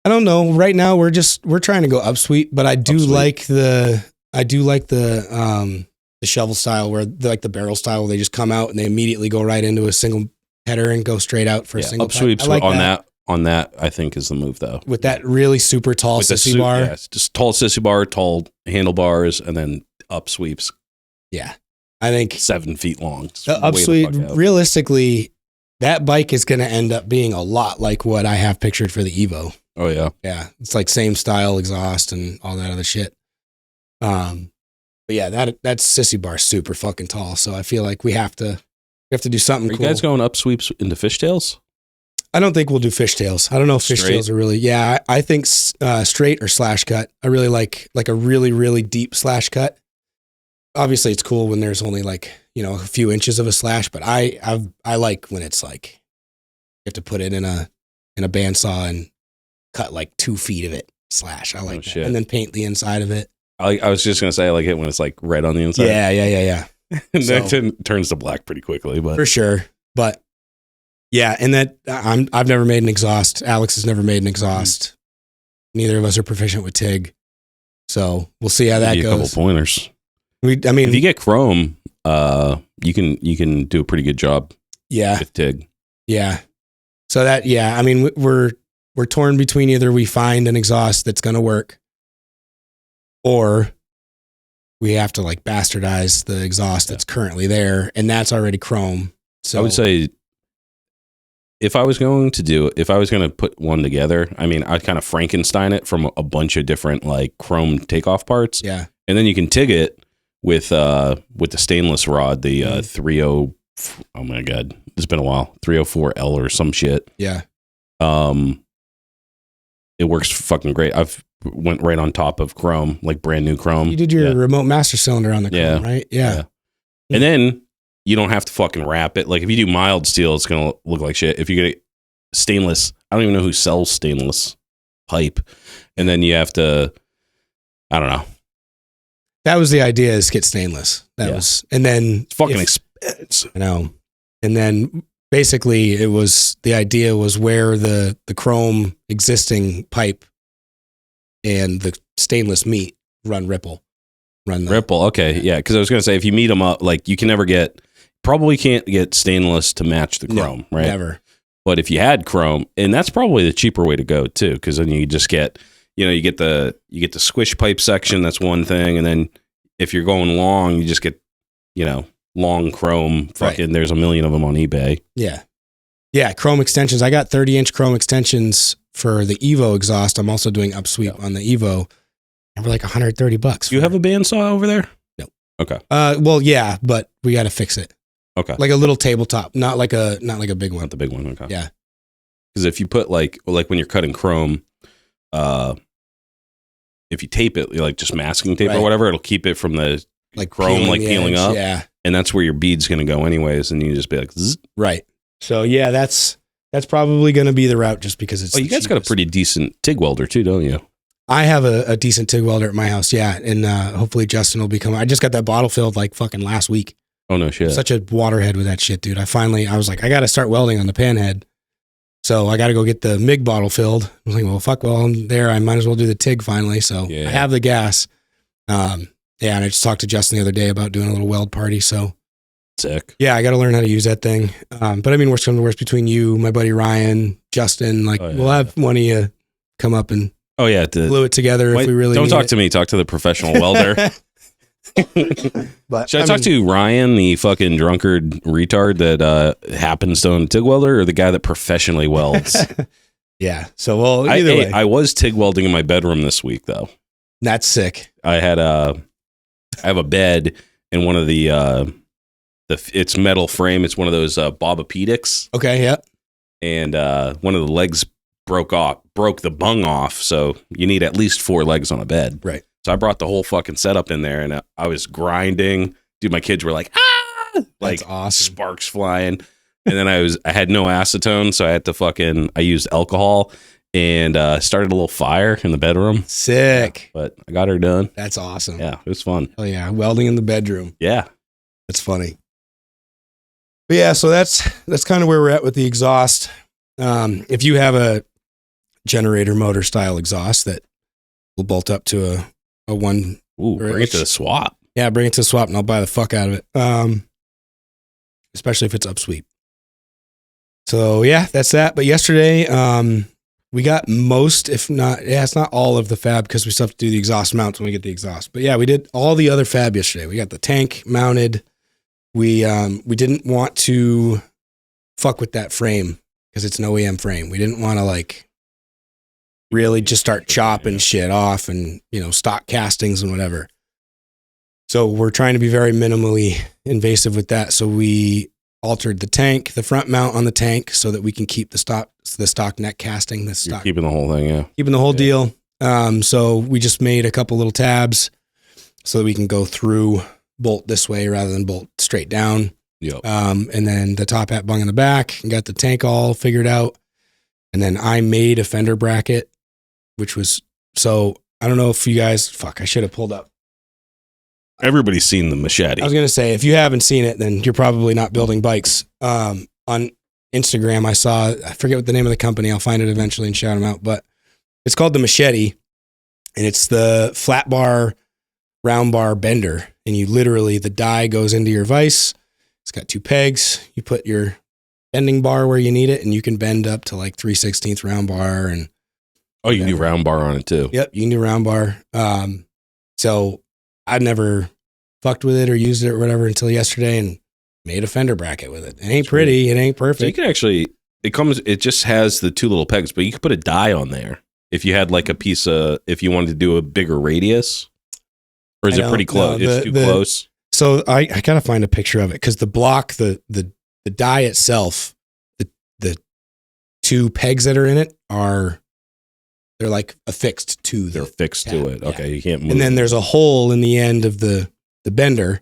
I don't know. Right now we're trying to go upsweep, but I do like the shovel style where the barrel style where they just come out and they immediately go right into a single header and go straight out for a single upsweeps. Like on that I think is the move though. With that really super tall sissy bar. Yeah, it's just tall sissy bar, tall handlebars, and then upsweeps. Yeah. I think 7 feet long. Upsweep, realistically, that bike is going to end up being a lot like what I have pictured for the Evo. Oh yeah. Yeah. It's like same style exhaust and all that other shit. But yeah, that sissy bar is super fucking tall. So I feel like we have to do something cool. Are you guys going upsweeps into fishtails? I don't think we'll do fishtails. I don't know if fishtails are really. Yeah, I think straight or slash cut. I really like a really, really deep slash cut. Obviously, it's cool when there's only a few inches of a slash, but I like when it's you have to put it in a bandsaw and cut 2 feet of it slash. I like that. Shit. And then paint the inside of it. I was just gonna say I like it when it's red on the inside. Yeah. And that turns to black pretty quickly, but for sure. But yeah, and that I've never made an exhaust. Alex has never made an exhaust. Neither of us are proficient with TIG, so we'll see how that goes. A couple pointers. If you get chrome, you can do a pretty good job. Yeah, with TIG. Yeah. So we're torn between either we find an exhaust that's going to work, or we have to bastardize the exhaust that's currently there, and that's already chrome. So I would say if I was going to put one together, I'd kind of Frankenstein it from a bunch of different chrome takeoff parts. Yeah. And then you can TIG it with the stainless rod, the 30, oh my God, it's been a while, 304L or some shit. Yeah. It works fucking great. I've went right on top of chrome, brand new chrome. You did your remote master cylinder on the chrome, right? Yeah. And then you don't have to fucking wrap it. If you do mild steel, it's going to look like shit. If you get stainless, I don't even know who sells stainless. pipe, and then you have to, I don't know. That was the idea, is get stainless. That was, and then It's fucking expensive. I know. And then basically it was, the idea was where the chrome existing pipe and the stainless meet run ripple. Ripple, okay, yeah. Because I was going to say, if you meet them up, like you can never probably can't get stainless to match the chrome, right? Never. But if you had chrome, and that's probably the cheaper way to go too, because then you just get, you get the squish pipe section. That's one thing, and then if you're going long, you just get, long chrome. Fucking, there's a million of them on eBay. Yeah, yeah. Chrome extensions. I got 30-inch chrome extensions for the Evo exhaust. I'm also doing upsweep on the Evo, and we're like $130. Do you have a bandsaw over there? No. Okay. Well, yeah, but we got to fix it. Okay. Like a little tabletop, not like a big one. Not the big one. Okay. Yeah. Because if you put like when you're cutting chrome, if you tape it, like just masking tape or whatever, it'll keep it from the chrome peeling up. Yeah. And that's where your bead's going to go anyways. And you just be like, zzz. Right. So yeah, that's probably going to be the route, just because it's. Oh, you guys got a pretty decent TIG welder too, don't you? I have a decent TIG welder at my house. Yeah. And hopefully Justin will become, I just got that bottle filled like fucking last week. Oh no shit. Such a waterhead with that shit, dude. I was like, I got to start welding on the panhead. So I got to go get the MIG bottle filled. I was like, well, I'm there. I might as well do the TIG finally. So I have the gas. And I just talked to Justin the other day about doing a little weld party. So sick. Yeah, I got to learn how to use that thing. But I mean, worst comes to worst, between you, my buddy Ryan, Justin, we'll have one of you come up and glue it together if we really don't talk it. To me. Talk to the professional welder. But should I talk to Ryan, the fucking drunkard retard that happens to own a TIG welder, or the guy that professionally welds? Yeah. So, well, either way. I was TIG welding in my bedroom this week, though. That's sick. I have a bed, and one of the it's metal frame. It's one of those Bobapedics. Okay. Yeah. And one of the legs broke the bung off. So you need at least 4 legs on a bed. Right. So I brought the whole fucking setup in there, and I was grinding. Dude, my kids were like, ah! Like, awesome. Sparks flying. And then I had no acetone, so I had to I used alcohol and started a little fire in the bedroom. Sick. Yeah, but I got her done. That's awesome. Yeah, it was fun. Oh yeah, welding in the bedroom. Yeah. That's funny. But yeah, so that's kind of where we're at with the exhaust. If you have a generator motor style exhaust that will bolt up to a one. Ooh, bring it to the swap. Yeah, bring it to the swap, and I'll buy the fuck out of it. Especially if it's upsweep. So yeah, that's that. But yesterday, we got most, if not, it's not all of the fab, because we still have to do the exhaust mounts when we get the exhaust. But yeah, we did all the other fab yesterday. We got the tank mounted. We didn't want to fuck with that frame because it's an OEM frame. We didn't want to really just start chopping shit off and, stock castings and whatever. So we're trying to be very minimally invasive with that. So we altered the front mount on the tank, so that we can keep the stock neck casting. You're keeping the whole thing, yeah. Keeping the whole deal. So we just made a couple little tabs so that we can go through, bolt this way rather than bolt straight down. Yep. And then the top hat bung in the back, and got the tank all figured out. And then I made a fender bracket, which was, so I don't know if you guys, I should have pulled up. Everybody's seen the machete. I was going to say, if you haven't seen it, then you're probably not building bikes. On Instagram, I forget what the name of the company. I'll find it eventually and shout them out, but it's called the Machete, and it's the flat bar, round bar bender. And you literally, the die goes into your vise. It's got 2 pegs. You put your bending bar where you need it, and you can bend up to 3/16 round bar. And you can do round bar on it too. Yep, you can do round bar. So I'd never fucked with it or used it or whatever until yesterday, and made a fender bracket with it. It ain't pretty. It ain't perfect. So you can actually, it just has the 2 little pegs, but you could put a die on there if you had a piece of, if you wanted to do a bigger radius. Or is it pretty close? It's too close. So I got to find a picture of it, because the block, the die itself, the 2 pegs that are in it they're affixed to They're fixed to it. Okay, you can't move. And then there's a hole in the end of the bender,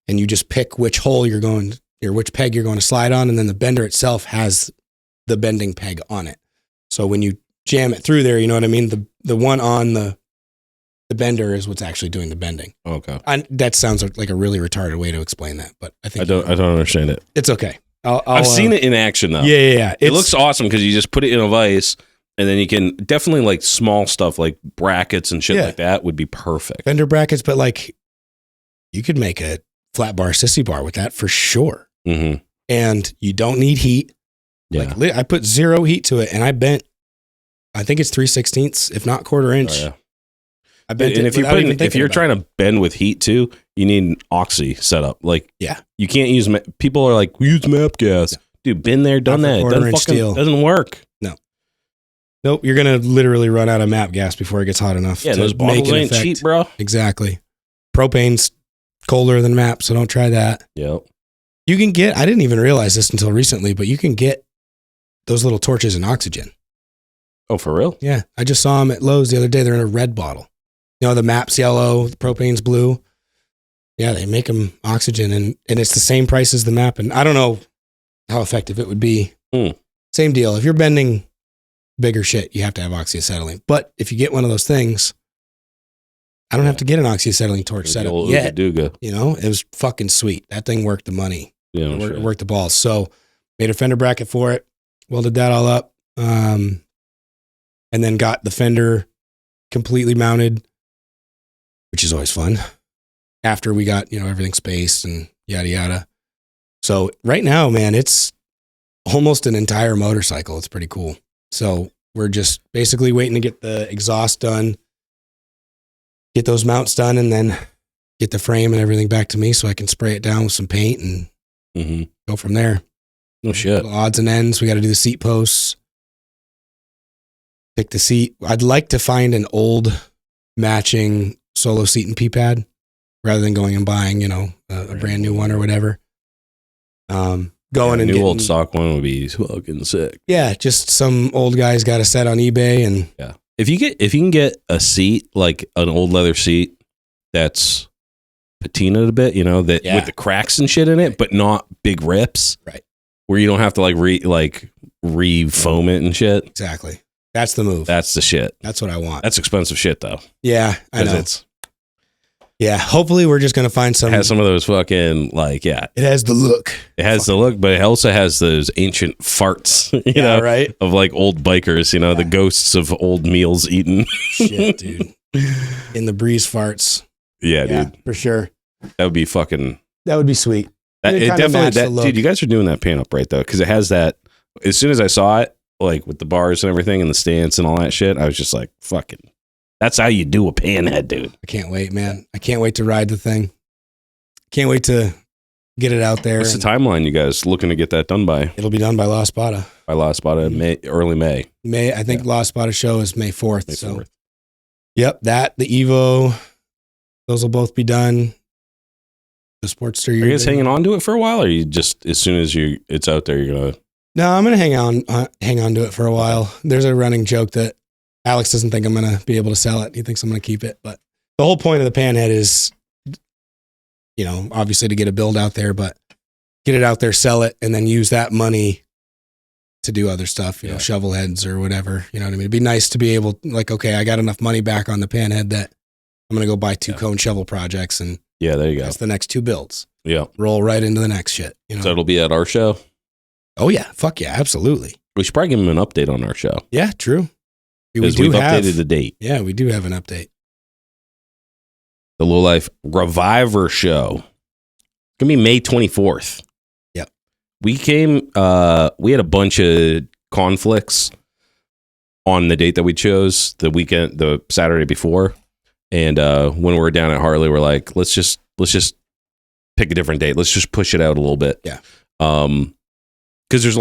and you just pick which hole which peg you're going to slide on, and then the bender itself has the bending peg on it. So when you jam it through there. You know what I mean? The one on the bender is what's actually doing the bending. Okay. That sounds like a really retarded way to explain that, but I think I don't understand it. it's okay. I've seen it in action though. Yeah. It looks awesome because you just put it in a vise, and then you can definitely like small stuff like brackets and shit like that would be perfect. Fender brackets, but like you could make a flat bar sissy bar with that for sure. Mm-hmm. And you don't need heat. Yeah. Like I put 0 heat to it, and I bent. I think it's 3/16, if not quarter inch. Oh, yeah. I bent and it if you're trying to bend with heat too, you need an oxy setup. Like, you can't use. People are like, use map gas, dude. Been there, done that. Doesn't work. Nope. You're gonna literally run out of map gas before it gets hot enough. Yeah, those bottles ain't cheap, bro. Exactly. Propane's colder than map, so don't try that. Yep. You can get. I didn't even realize this until recently, but you can get those little torches in oxygen. Oh, for real? Yeah, I just saw them at Lowe's the other day. They're in a red bottle. You know, the map's yellow, the propane's blue. Yeah, they make them oxygen, and it's the same price as the map. And I don't know how effective it would be. Same deal. If you're bending bigger shit, you have to have oxyacetylene. But if you get one of those things, I don't have to get an oxyacetylene torch set up yet. You know, it was fucking sweet. That thing worked the money. Yeah, it worked the balls. So made a fender bracket for it, welded that all up, and then got the fender completely mounted, which is always fun. After we got, everything spaced and yada, yada. So right now, man, it's almost an entire motorcycle. It's pretty cool. So we're just basically waiting to get the exhaust done, get those mounts done, and then get the frame and everything back to me so I can spray it down with some paint and go from there. No shit. Odds and ends. We got to do the seat posts. Pick the seat. I'd like to find an old matching Solo seat and P-pad rather than going and buying, a brand new one or whatever. Going and new old stock one would be fucking sick. Yeah, just some old guy's got a set on eBay, and if you can get a seat, like an old leather seat that's patinaed a bit, with the cracks and shit in it, but not big rips, right? Where you don't have to re-foam it and shit. Exactly. That's the move. That's the shit. That's what I want. That's expensive shit though. Yeah, I know. Hopefully we're just going to find some. It has some of those fucking It has the look. It has the look, but it also has those ancient farts, right? Of like old bikers, the ghosts of old meals eaten. Shit, dude. In the breeze farts. Yeah, dude. For sure. That would be fucking. That would be sweet. It definitely, dude, you guys are doing that pan up right though. Cause it has that, as soon as I saw it, like with the bars and everything and the stance and all that shit, I was just like, fucking. That's how you do a panhead, dude. I can't wait, man. I can't wait to ride the thing. Can't wait to get it out there. What's the timeline you guys looking to get that done by? It'll be done by La Spada. By La Spada, early May. I think La Spada show is May 4th. So, yep, the Evo, those will both be done. The Sportster. Are you guys hanging on to it for a while, or you just, as soon as it's out there, you're going to? No, I'm going to hang on to it for a while. There's a running joke that Alex doesn't think I'm going to be able to sell it. He thinks I'm going to keep it. But the whole point of the panhead is, obviously to get a build out there, but get it out there, sell it, and then use that money to do other stuff, shovel heads or whatever. You know what I mean? It'd be nice to be able, okay, I got enough money back on the panhead that I'm going to go buy 2 cone shovel projects, and there you go. That's the next 2 builds. Yeah. Roll right into the next shit. So it'll be at our show? Oh, yeah. Fuck yeah. Absolutely. We should probably give them an update on our show. Yeah, true. Because we've updated the date. Yeah, we do have an update. The Lowlife Reviver Show. It's going to be May 24th. Yep. We had a bunch of conflicts on the date that we chose, the Saturday before. And when we were down at Harley, we're like, let's just pick a different date. Let's just push it out a little bit. Yeah. Because there's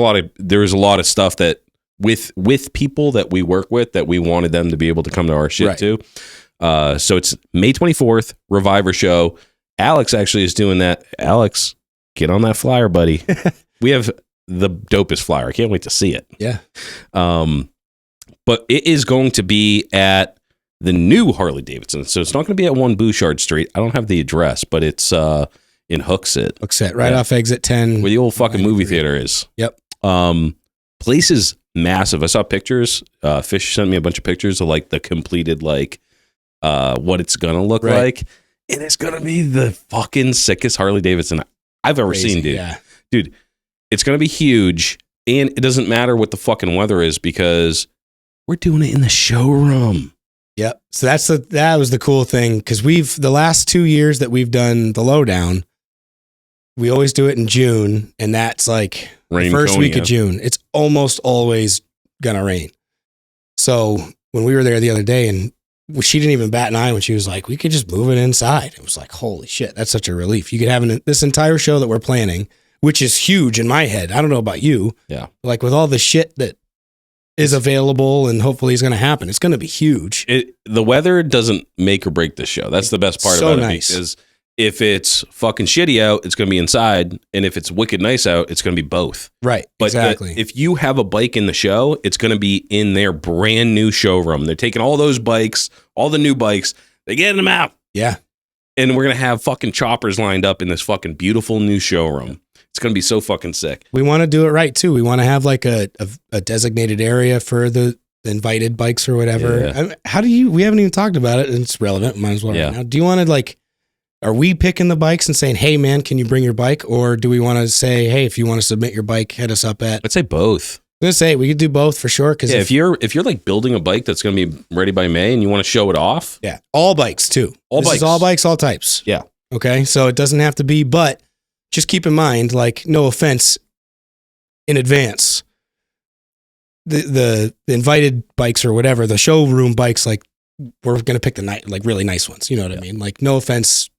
a lot of stuff that with people that we work with that we wanted them to be able to come to our shit too. So it's May 24th, Reviver Show. Alex actually is doing that. Alex, get on that flyer, buddy. We have the dopest flyer. I can't wait to see it. Yeah. But it is going to be at the new Harley Davidson. So it's not going to be at 1 Bouchard Street. I don't have the address, but it's in Hooksett. Right off exit 10. Where the old fucking movie theater is. Yep. place is massive. I saw pictures. Fish sent me a bunch of pictures of like the completed like what it's gonna look like, and it's gonna be the fucking sickest Harley Davidson I've ever seen, dude. Yeah. Dude, it's gonna be huge, and it doesn't matter what the fucking weather is because we're doing it in the showroom. Yep. So that was the cool thing, because the last 2 years that we've done the lowdown, we always do it in June, and that's like the first week of June. It's almost always gonna rain. So when we were there the other day, and she didn't even bat an eye when she was like, we could just move it inside. It was like, holy shit, that's such a relief. You could have this entire show that we're planning, which is huge in my head. I don't know about you. Yeah. Like with all the shit that is available and hopefully is going to happen, it's going to be huge. The weather doesn't make or break this show. That's the best part about it. Because if it's fucking shitty out, it's going to be inside. And if it's wicked nice out, it's going to be both. Right. But exactly. If you have a bike in the show, it's going to be in their brand new showroom. They're taking all those bikes, all the new bikes, they're getting them out. Yeah. And we're going to have fucking choppers lined up in this fucking beautiful new showroom. It's going to be so fucking sick. We want to do it right too. We want to have like a designated area for the invited bikes or whatever. Yeah. We haven't even talked about it, and it's relevant. Might as well right now. Do you want to are we picking the bikes and saying, hey man, can you bring your bike? Or do we want to say, hey, if you want to submit your bike, hit us up at... I'd say both. I'm going to say we could do both for sure. Cause if you're like building a bike that's going to be ready by May and you want to show it off. Yeah. All bikes too. All bikes, all types. Yeah. Okay. So it doesn't have to be, but just keep in mind, no offense in advance, the invited bikes or whatever, the showroom bikes, we're going to pick the really nice ones. You know what I mean? No offense.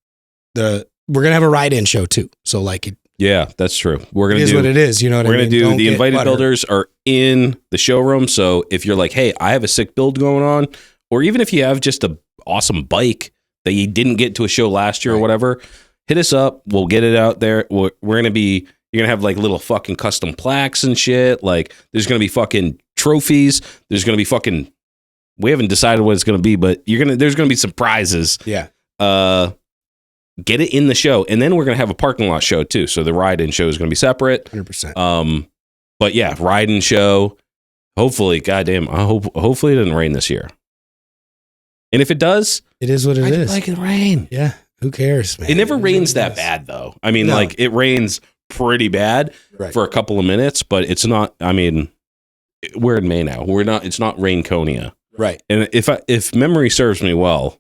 We're going to have a ride-in show too. So yeah, that's true. We're going to do what it is. You know what I mean? We're going to do the invited builders are in the showroom. So if you're like, hey, I have a sick build going on, or even if you have just a awesome bike that you didn't get to a show last year or whatever, hit us up. We'll get it out there. You're going to have little fucking custom plaques and shit. There's going to be fucking trophies. There's going to be fucking, we haven't decided what it's going to be, but there's going to be some prizes. Yeah. Get it in the show. And then we're going to have a parking lot show too. So the ride-in show is going to be separate. 100%. But yeah, ride-in show. Hopefully, goddamn, hopefully it doesn't rain this year. And if it does, it is what it is. Like it rain. Yeah. Who cares, man? It never rains that bad though. I mean, it rains pretty bad for a couple of minutes, but it's not, we're in May now. It's not Rainconia. Right. And if memory serves me well,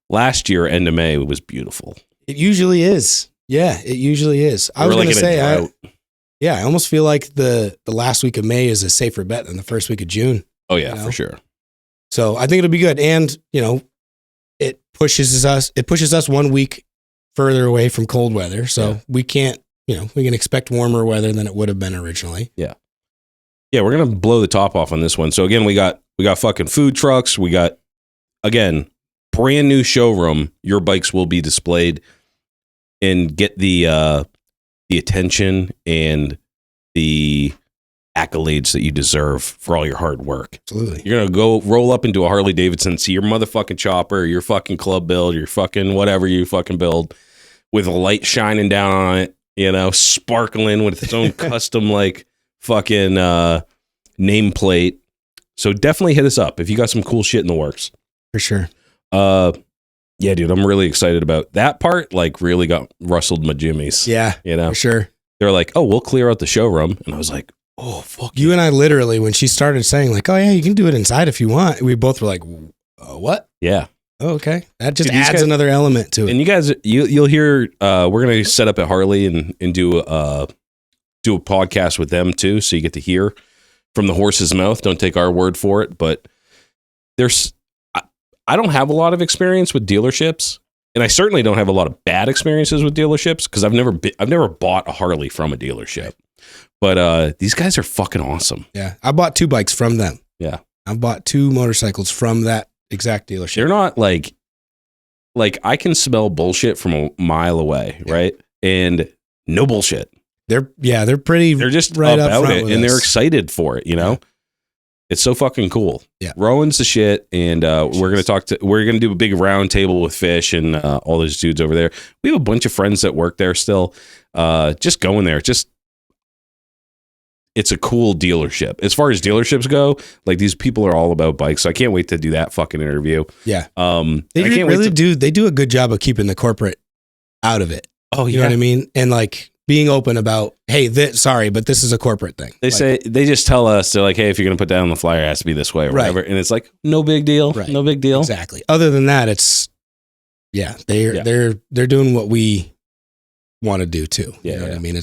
last year, end of May, was beautiful. It usually is. Yeah, it usually is. I was going to say, I almost feel like the last week of May is a safer bet than the first week of June. Oh yeah, for sure. So I think it'll be good. And, it pushes us 1 week further away from cold weather. So we can't, we can expect warmer weather than it would have been originally. Yeah. Yeah, we're going to blow the top off on this one. So again, we got fucking food trucks. We got, again, brand new showroom. Your bikes will be displayed and get the attention and the accolades that you deserve for all your hard work. Absolutely. You're going to go roll up into a Harley Davidson, see your motherfucking chopper, your fucking club build, your fucking whatever you fucking build with a light shining down on it, sparkling with its own custom fucking nameplate. So definitely hit us up if you got some cool shit in the works. For sure. Yeah, dude, I'm really excited about that part. Really got rustled my jimmies. Yeah, for sure. They're like, oh, we'll clear out the showroom. And I was like, oh, fuck. You and I literally, when she started saying oh yeah, you can do it inside if you want, we both were like, what? Yeah. Oh, okay. That just adds another element to it. And you guys, you'll hear, we're going to set up at Harley and do a podcast with them too. So you get to hear from the horse's mouth. Don't take our word for it, but I don't have a lot of experience with dealerships, and I certainly don't have a lot of bad experiences with dealerships because I've never bought a Harley from a dealership. But these guys are fucking awesome. Yeah, I bought 2 bikes from them. Yeah, I bought 2 motorcycles from that exact dealership. They're not like I can smell bullshit from a mile away, right? And no bullshit. They're pretty. They're just right about up it, and they're excited for it. Yeah. It's so fucking cool. Yeah. Rowan's the shit. And we're going to do a big round table with Fish and all those dudes over there. We have a bunch of friends that work there still. Just going there. it's a cool dealership. As far as dealerships go, like these people are all about bikes. So I can't wait to do that fucking interview. Yeah. They do a good job of keeping the corporate out of it. Oh, You know what I mean? And like being open about, hey, sorry, but this is a corporate thing. They just tell us, they're like, hey, if you're going to put down the flyer, it has to be this way or whatever. And it's like, no big deal. Right. No big deal. Exactly. Other than that, it's, they're doing what we want to do too. You know what I mean?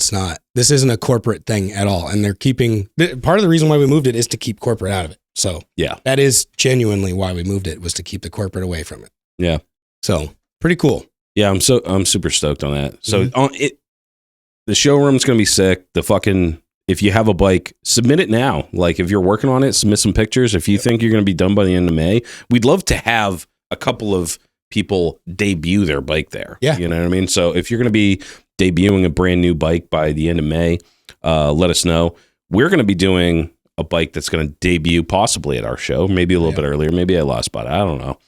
This isn't a corporate thing at all. And they're part of the reason why we moved it is to keep corporate out of it. So that is genuinely why we moved it, was to keep the corporate away from it. Yeah. So pretty cool. Yeah. I'm super stoked on that. So the showroom's going to be sick. If you have a bike, submit it now. Like if you're working on it, submit some pictures. If you think you're going to be done by the end of May, we'd love to have a couple of people debut their bike there. Yeah. You know what I mean? So if you're going to be debuting a brand new bike by the end of May, let us know. We're going to be doing a bike that's going to debut possibly at our show, maybe a little bit earlier. Maybe I lost spot. I don't know.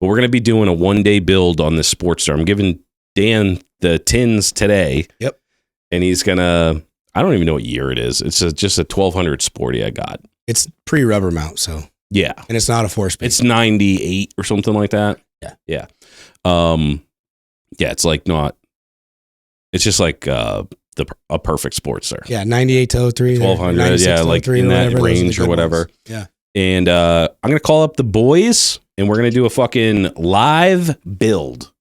But we're going to be doing a 1-day build on this Sportster. I'm giving Dan the tins today. Yep. And he's going to, I don't even know what year it is. It's just a 1200 Sporty I got. It's pre-rubber mount, so. Yeah. And it's not a 4-speed. It's 98 or something like that. Yeah. Yeah. It's like not, it's just like a perfect Sportster. Yeah, 98 to 03. 1200, yeah, like in that range or whatever. Ones. Yeah. And I'm going to call up the boys and we're going to do a fucking live build.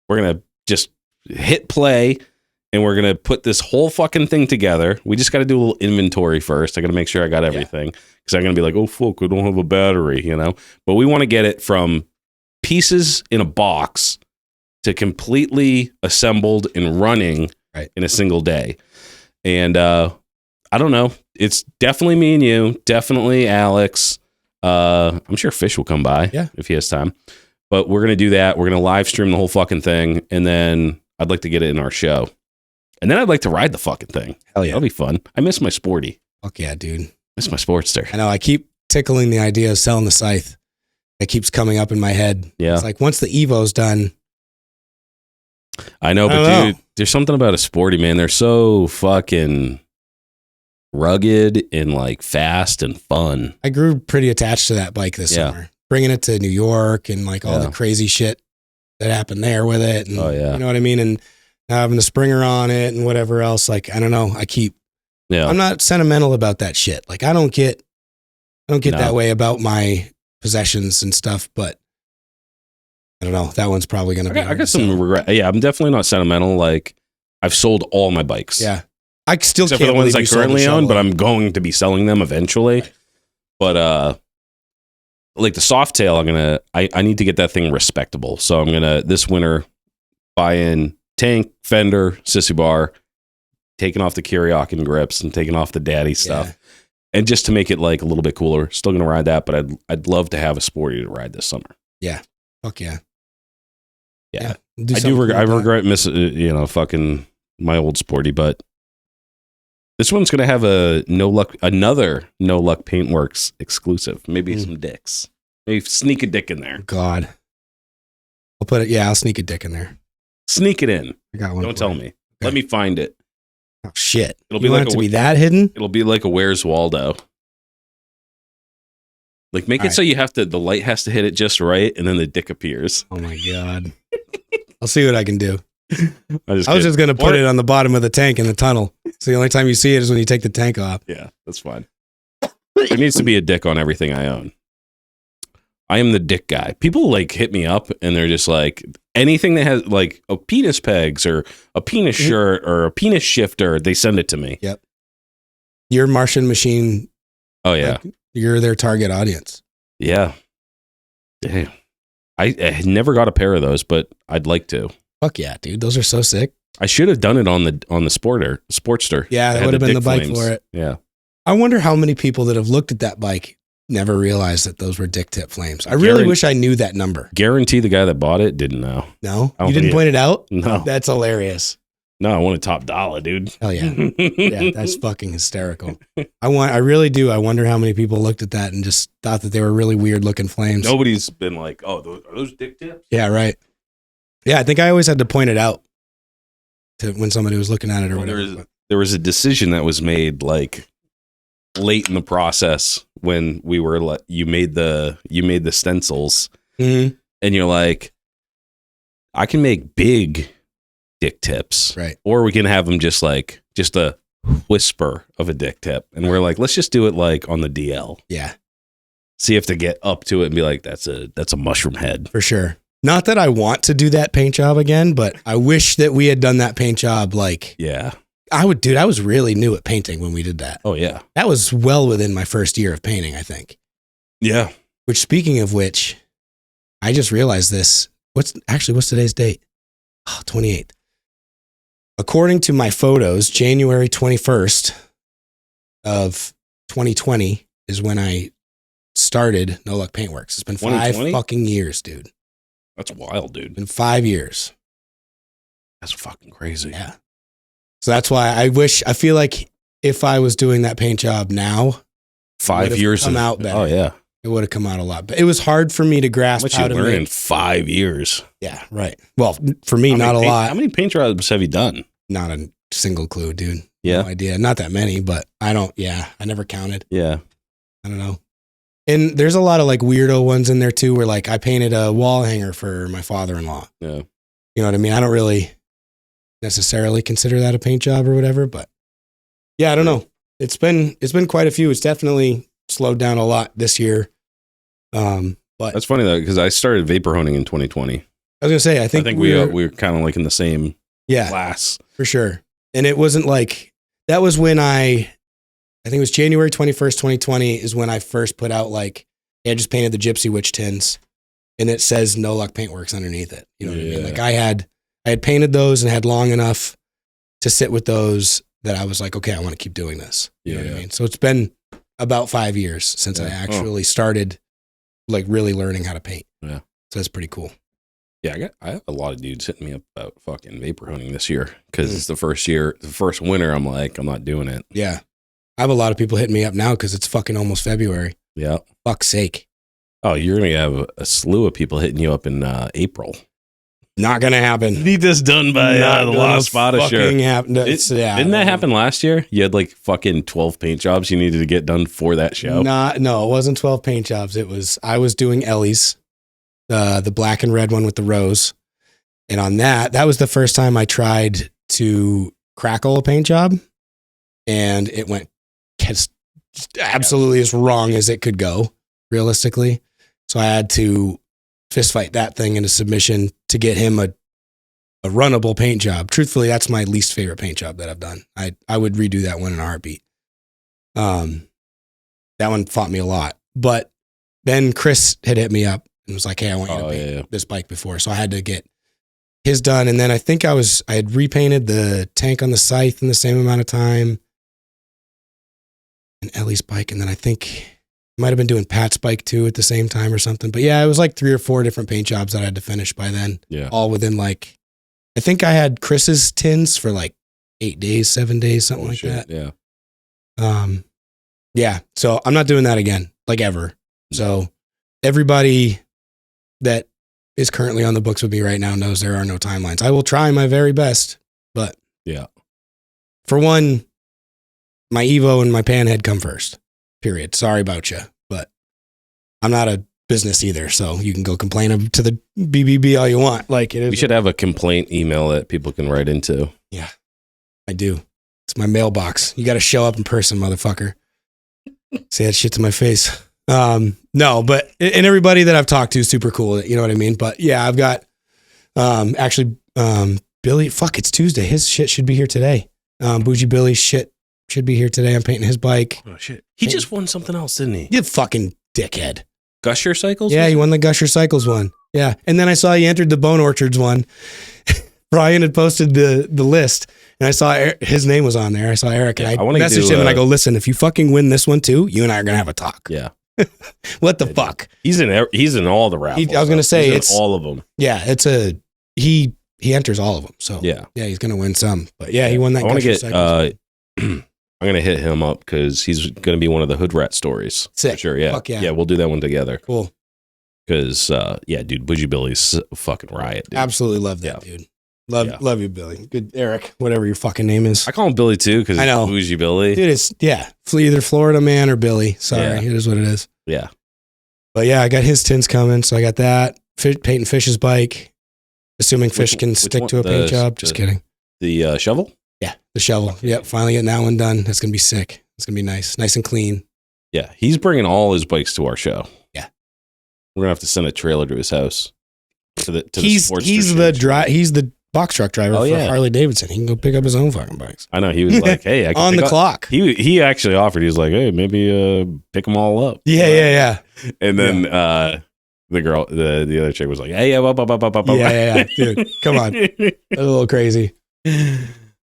We're going to just hit play and we're going to put this whole fucking thing together. We just got to do a little inventory first. I got to make sure I got everything because I'm going to be like, oh, fuck, I don't have a battery, you know? But we want to get it from pieces in a box to completely assembled and running in a single day. And I don't know. It's definitely me and you. Definitely Alex. I'm sure Fish will come by if he has time. But we're going to do that. We're going to live stream the whole fucking thing. And then I'd like to get it in our show. And then I'd like to ride the fucking thing. Hell yeah. That'll be fun. I miss my Sporty. Fuck yeah, dude. Miss my Sportster. I know. I keep tickling the idea of selling the Scythe. It keeps coming up in my head. Yeah. It's like once the Evo's done. I know, but dude, there's something about a Sporty, man. They're so fucking rugged and like fast and fun. I grew pretty attached to that bike this summer. Bringing it to New York and like all the crazy shit that happened there with it. And, you know what I mean? And having the Springer on it and whatever else. Like, I don't know. I'm not sentimental about that shit. Like I don't get that way about my possessions and stuff, but I don't know. That one's probably going to be. I got some regret. Yeah, I'm definitely not sentimental. Like I've sold all my bikes. Yeah, I still except can't for the ones I believe currently own, but I'm going to be selling them eventually. Right. But like the Softail, I need to get that thing respectable. So I'm gonna this winter buy in tank, fender, sissy bar, taking off the Kiriakin grips and taking off the daddy stuff. And just to make it like a little bit cooler. Still gonna ride that, but I'd love to have a Sporty to ride this summer. Yeah. Fuck yeah. Yeah. I regret missing, fucking my old Sporty, but this one's going to have another No Luck Paintworks exclusive. Maybe some dicks. Maybe sneak a dick in there. God. I'll sneak a dick in there. Sneak it in. I got one. Don't tell me. Okay. Let me find it. Oh, shit. It'll be like to be that hidden? It'll be like a Where's Waldo. Like make it so you the light has to hit it just right and then the dick appears. Oh my God. I'll see what I can do. I was just going to put it on the bottom of the tank in the tunnel. So the only time you see it is when you take the tank off. Yeah, that's fine. There needs to be a dick on everything I own. I am the dick guy. People like hit me up and they're just like anything that has like a penis pegs or a penis shirt or a penis shifter, they send it to me. Yep. Your Martian machine. Oh yeah. You're their target audience. Yeah. Damn. I never got a pair of those, but I'd like to. Fuck yeah, dude. Those are so sick. I should have done it on the Sportster. Yeah, that would have been the bike for it. Yeah. I wonder how many people that have looked at that bike never realized that those were dick tip flames. I really wish I knew that number. Guarantee the guy that bought it didn't know. No? You didn't point it out? No. That's hilarious. No, I wanted top dollar, dude. Hell yeah. Yeah, that's fucking hysterical. I really do. I wonder how many people looked at that and just thought that they were really weird looking flames. Nobody's been like, oh, are those dick tips? Yeah, right. Yeah, I think I always had to point it out to when somebody was looking at it or whatever. there was a decision that was made like late in the process when we were like, you made the stencils, Mm-hmm. and you're like, I can make big dick tips, Right. or we can have them just a whisper of a dick tip, and we're like, let's just do it like on the DL. Yeah, So you have to get up to it and be like, that's a mushroom head. for sure. Not that I want to do that paint job again, but I wish that we had done that paint job. Like, Yeah. I was really new at painting when we did that. Oh yeah. That was well within my first year of painting, I think. Yeah. Which, speaking of which, I just realized this. What's today's date? Oh, 28th. According to my photos, January 21st of 2020 is when I started No Luck Paintworks. It's been 5 fucking years, dude. That's wild, dude. It's been 5 years. That's fucking crazy. Yeah. So that's why I feel like if I was doing that paint job now, 5 years come out better. Oh yeah. It would have come out a lot. But it was hard for me to grasp What how you to learn in make. 5 years? Yeah, right. Well, for me, not a lot. How many paint jobs have you done? Not a single clue, dude. Yeah. No idea. Not that many, but I never counted. Yeah. I don't know. And there's a lot of like weirdo ones in there too, where like I painted a wall hanger for my father-in-law. Yeah. You know what I mean? I don't really necessarily consider that a paint job or whatever, but yeah, I don't know. It's been quite a few. It's definitely slowed down a lot this year. But That's funny though, because I started vapor honing in 2020. I was gonna say, I think we're kind of like in the same yeah, class. for sure. And it wasn't like, that was when I think it was January 21st, 2020 is when I first put out like, I just painted the Gypsy Witch tins and it says No Luck Paintworks underneath it. You know what I mean? Yeah. Like I had painted those and had long enough to sit with those that I was like, okay, I want to keep doing this. You know what I Yeah. mean? So it's been about 5 years since I Yeah. actually started like really learning how to paint. Yeah. So that's pretty cool. Yeah, I have a lot of dudes hitting me up about fucking vapor honing this year because it's the first winter. I'm like, I'm not doing it. Yeah. I have a lot of people hitting me up now because it's fucking almost February. Yeah. Fuck's sake. Oh, you're gonna have a slew of people hitting you up in April. Not gonna happen. Need this done by Not the gonna last spot shirt. fucking happen. Didn't that happen last year? You had like fucking 12 paint jobs you needed to get done for that show. No, it wasn't 12 paint jobs. I was doing Ellie's, the black and red one with the rose. And on that was the first time I tried to crackle a paint job. And it went just absolutely as wrong as it could go, realistically. So I had to fist fight that thing into submission to get him a runnable paint job. Truthfully, that's my least favorite paint job that I've done. I would redo that one in a heartbeat. That one fought me a lot. But then Chris had hit me up and was like, hey, I want you to paint this bike before. So I had to get his done. And then I think I had repainted the tank on the scythe in the same amount of time. And Ellie's bike. And then I think might have been doing Pat's bike too at the same time or something. But yeah, it was like 3 or 4 different paint jobs that I had to finish by then. Yeah. All within like, I think I had Chris's tins for like 8 days, 7 days, something like that. Yeah. Yeah. So I'm not doing that again, like ever. So everybody that is currently on the books with me right now knows there are no timelines. I will try my very best, but Yeah. for one, my Evo and my Panhead come first. Period. Sorry about you, but I'm not a business either, so you can go complain to the BBB all you want. Like it is. We should have a complaint email that people can write into. Yeah, I do. It's my mailbox. You got to show up in person, motherfucker. Say that shit to my face. No, but and everybody that I've talked to is super cool. You know what I mean? But yeah, I've got Billy. Fuck, it's Tuesday. His shit should be here today. Bougie Billy's shit should be here today. I'm painting his bike. Oh shit! He just won something else, didn't he? You fucking dickhead. Gusher Cycles? Yeah, he won the Gusher Cycles one. Yeah. And then I saw he entered the Bone Orchards one. Brian had posted the list and I saw his name was on there. I saw Eric and I messaged him and I go, listen, if you fucking win this one too, you and I are going to have a talk. Yeah. What the fuck? He's in all the raffles. I was going to say it's all of them. Yeah. He enters all of them. So yeah, he's going to win some, but yeah, he won that. I want to get, I'm going to hit him up because he's going to be one of the Hood Rat stories. Sick. For sure. Yeah. Fuck yeah. Yeah. We'll do that one together. Cool. Because, yeah, dude, Bougie Billy's a fucking riot, dude. Absolutely love that, dude. Love you, Billy. Good, Eric, whatever your fucking name is. I call him Billy too because I know. Bougie Billy. Dude, it's either Florida man or Billy. Sorry, Yeah. it is what it is. Yeah. But yeah, I got his tins coming, so I got that. Peyton Fish's bike. Assuming Fish can stick one? to a paint job. Just kidding. The shovel? Yeah, the shovel. Yep, finally getting that one done. That's gonna be sick. It's gonna be nice and clean. Yeah. He's bringing all his bikes to our show. Yeah. We're going to have to send a trailer to his house. He's the box truck driver for Harley Davidson. He can go pick up his own fucking bikes. I know. He was like, hey, I can on pick the up. clock. He actually offered. He was like, hey, maybe pick them all up. Yeah. And then the girl, the other chick was like, hey, Yeah. Dude, come on. A little crazy.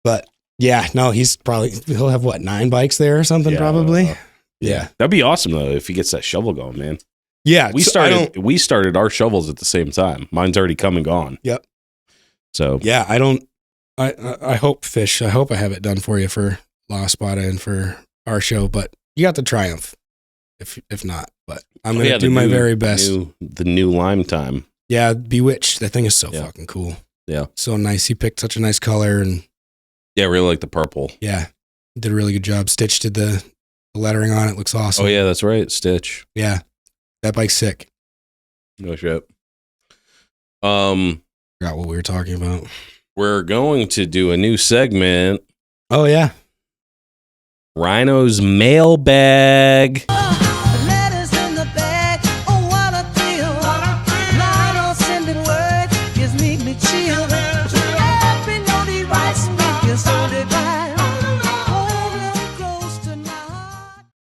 But yeah, no, he'll have what, 9 bikes there or something probably. Yeah. That'd be awesome though if he gets that shovel going, man. Yeah. We started our shovels at the same time. Mine's already come and gone. Yep. So yeah, I hope Fish. I hope I have it done for you for La Espada and for our show, but you got the Triumph. If not, but I'm gonna do my very best. The new Lime Time. Yeah, Bewitched. That thing is so fucking cool. Yeah, so nice. He picked such a nice color, and I really like the purple. Yeah, did a really good job. Stitch did the lettering on it. Looks awesome. Oh yeah, that's right, Stitch. Yeah, that bike's sick. No shit. Forgot what we were talking about. We're going to do a new segment. Oh yeah, Ryno's mailbag.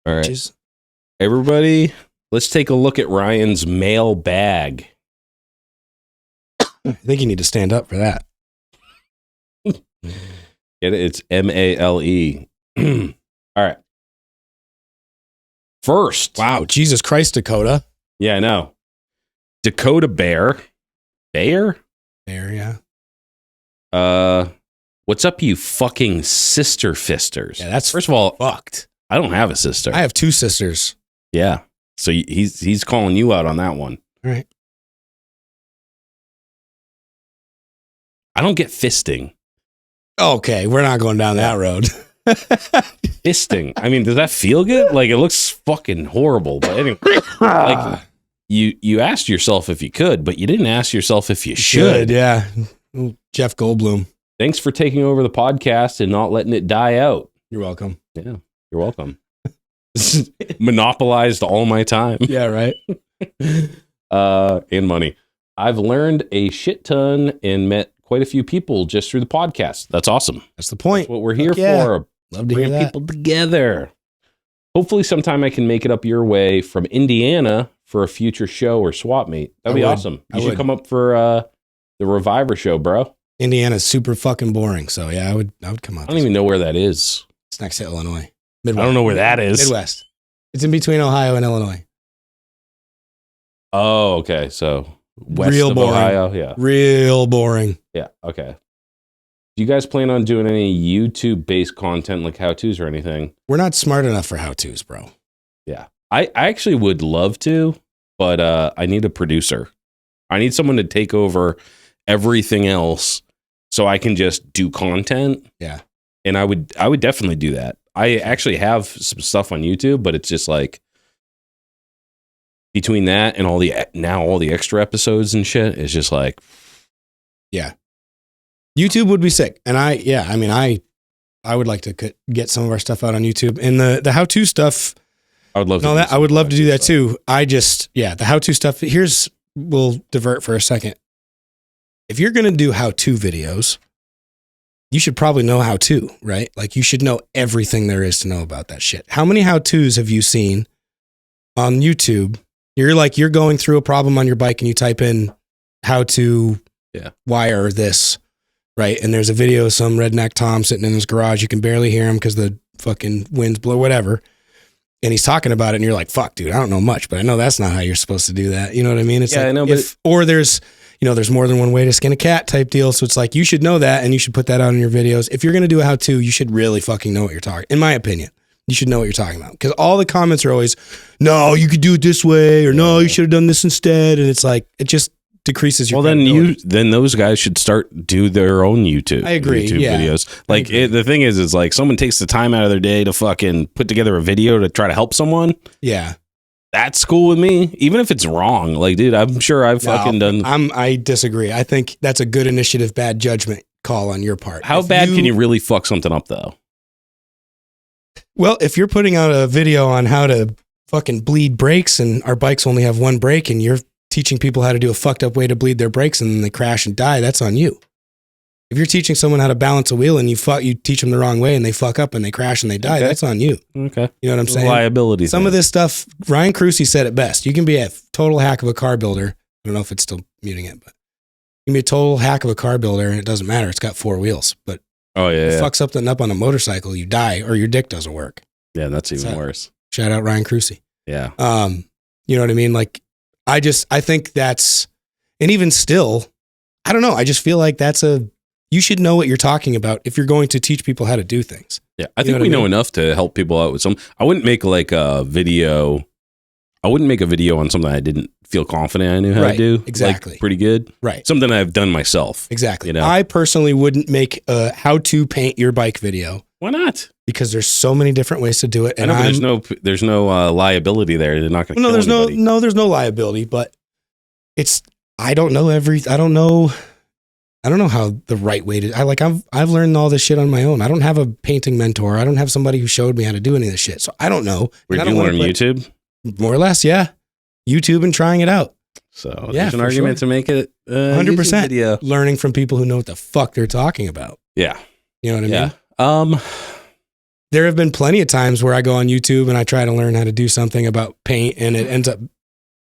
All right, everybody, let's take a look at Ryan's mailbag. I think you need to stand up for that. Get it? It's MALE. All right. First. Wow, Jesus Christ, Dakota. Yeah, I know. Dakota Bear. Bear, yeah. What's up, you fucking sister fisters? Yeah, that's first of all fucked. I don't have a sister. I have 2 sisters. Yeah. So he's calling you out on that one. All right. I don't get fisting. Okay, we're not going down that road. Fisting. I mean, does that feel good? Like, it looks fucking horrible. But anyway, like, you asked yourself if you could, but you didn't ask yourself if you should. Yeah. Jeff Goldblum. Thanks for taking over the podcast and not letting it die out. You're welcome. Yeah, you're welcome. Monopolized all my time. Yeah, right. And money. I've learned a shit ton and met quite a few people just through the podcast. That's awesome. That's the point. That's what we're here for. Love to hear Bring that. people together. Hopefully sometime I can make it up your way from Indiana for a future show or swap meet. That'd be awesome. You should come up for the Reviver show, bro. Indiana's super fucking boring. So yeah, I would come up. I don't even know where that is. It's next to Illinois. Midwest. I don't know where that is. Midwest. It's in between Ohio and Illinois. Oh, okay. So west Real of boring. Ohio. Yeah. Real boring. Yeah. Okay. Do you guys plan on doing any YouTube based content like how to's or anything? We're not smart enough for how to's, bro. Yeah. I actually would love to, but I need a producer. I need someone to take over everything else so I can just do content. Yeah. And I would definitely do that. I actually have some stuff on YouTube, but it's just like between that and all the extra episodes and shit, it's just like, yeah, YouTube would be sick. And I would like to get some of our stuff out on YouTube and the how-to stuff. I would love I would love to do that too. The how-to stuff. We'll divert for a second. If you're going to do how-to videos, you should probably know how to, right? Like you should know everything there is to know about that shit. How many how-tos have you seen on YouTube? You're going through a problem on your bike and you type in how to wire this, right? And there's a video of some redneck Tom sitting in his garage. You can barely hear him because the fucking winds blow, whatever. And he's talking about it and you're like, fuck, dude, I don't know much, but I know that's not how you're supposed to do that. You know what I mean? It's I know, but there's more than one way to skin a cat type deal. So it's like, you should know that and you should put that out in your videos. If you're going to do a how-to, you should really fucking know what you're talking. In my opinion, you should know what you're talking about. Because all the comments are always, no, you could do it this way, or no, you should have done this instead. And it's like, decreases your. Well, then those guys should do their own YouTube. I agree. YouTube videos. Like the thing is like someone takes the time out of their day to fucking put together a video to try to help someone. Yeah. That's cool with me, even if it's wrong. Like, dude, I'm sure I've fucking done. I disagree. I think that's a good initiative, bad judgment call on your part. How bad can you really fuck something up, though? Well, if you're putting out a video on how to fucking bleed brakes and our bikes only have one brake and you're teaching people how to do a fucked up way to bleed their brakes and then they crash and die, that's on you. If you're teaching someone how to balance a wheel and you teach them the wrong way and they fuck up and they crash and they die, that's on you. Okay. You know what I'm saying? Liability. Some of this stuff, Ryan Crucy said it best. You can be a total hack of a car builder. I don't know if it's still muting it, but you can be a total hack of a car builder and it doesn't matter. It's got 4 wheels, but fuck something up on a motorcycle, you die or your dick doesn't work. Yeah, that's even worse. Shout out Ryan Crucy. Yeah. You know what I mean? Like, I think that's, and even still, I don't know. I just feel like you should know what you're talking about if you're going to teach people how to do things. Yeah. I think we know enough to help people out with some. I wouldn't make like a video. I wouldn't make a video on something I didn't feel confident I knew how to do. Exactly. Like, pretty good. Right. Something I've done myself. Exactly. You know? I personally wouldn't make a how to paint your bike video. Why not? Because there's so many different ways to do it. And there's no liability there. They're not going to kill anybody. There's no liability, but I don't know how the right way to, I've learned all this shit on my own. I don't have a painting mentor. I don't have somebody who showed me how to do any of this shit. So I don't know. Where did you learn YouTube? More or less. Yeah. YouTube and trying it out. So there's an argument to make it 100% video. Learning from people who know what the fuck they're talking about. Yeah. You know what I mean? There have been plenty of times where I go on YouTube and I try to learn how to do something about paint and it ends up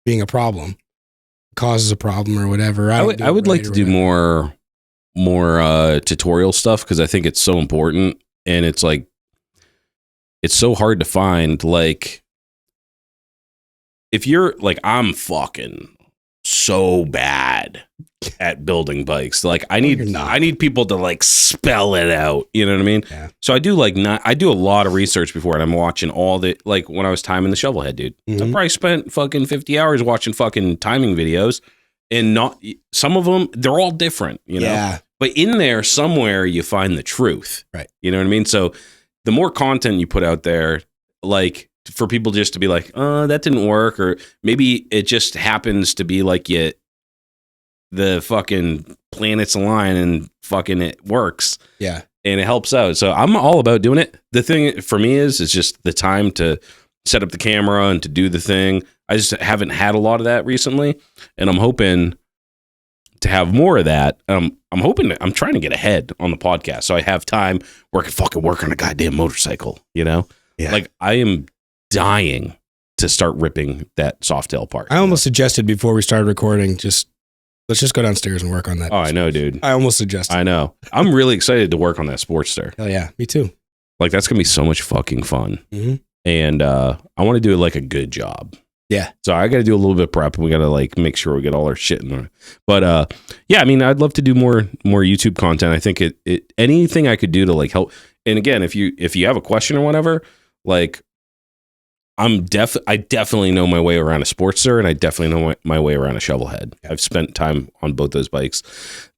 being a problem. Causes a problem or whatever. I would like to do more tutorial stuff because I think it's so important and it's like it's so hard to find. Like if you're like I'm fucking so bad at building bikes, like I need people to like spell it out. You know what I mean? Yeah. So I do I do a lot of research before, and I'm watching all the like when I was timing the shovelhead, dude. I probably spent fucking 50 hours watching fucking timing videos, and not some of them they're all different, you know. Yeah. But in there somewhere you find the truth, right? You know what I mean? So the more content you put out there, like for people just to be like, oh, that didn't work, or maybe it just happens to be like the fucking planets align and fucking it works. Yeah. And it helps out. So I'm all about doing it. The thing for me is just the time to set up the camera and to do the thing. I just haven't had a lot of that recently. And I'm hoping to have more of that. I'm trying to get ahead on the podcast. So I have time where I can fucking work on a goddamn motorcycle, you know? Yeah. Like I am dying to start ripping that softail part. I almost suggested before we started recording, let's just go downstairs and work on that. Oh, I know, dude. I almost suggested. I know. I'm really excited to work on that Sportster. Hell yeah, me too. Like that's gonna be so much fucking fun. Mm-hmm. And I want to do like a good job. Yeah. So I got to do a little bit of prep, and we got to like make sure we get all our shit in there. But yeah, I mean, I'd love to do more YouTube content. I think it anything I could do to like help. And again, if you have a question or whatever, like I definitely know my way around a Sportster, and I definitely know my way around a Shovelhead. I've spent time on both those bikes.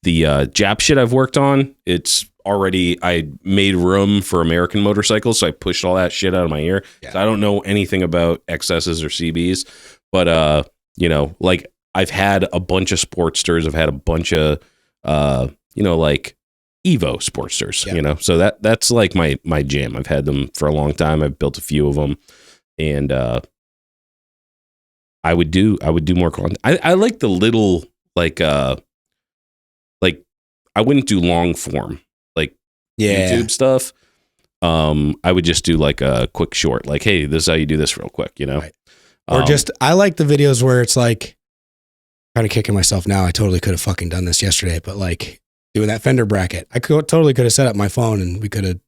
The Jap shit I've worked on, I made room for American motorcycles, so I pushed all that shit out of my ear. Yeah. So I don't know anything about XSs or CBs, but you know, like I've had a bunch of Sportsters, I've had a bunch of you know, like Evo Sportsters, you know, so that's like my jam. I've had them for a long time. I've built a few of them. And I would do more content. I like the little like I wouldn't do long form like YouTube stuff. I would just do like a quick short, like, hey, this is how you do this real quick, you know. Right. Or I like the videos where it's like kind of kicking myself now. I totally could have fucking done this yesterday, but like doing that fender bracket, I totally could have set up my phone and we could have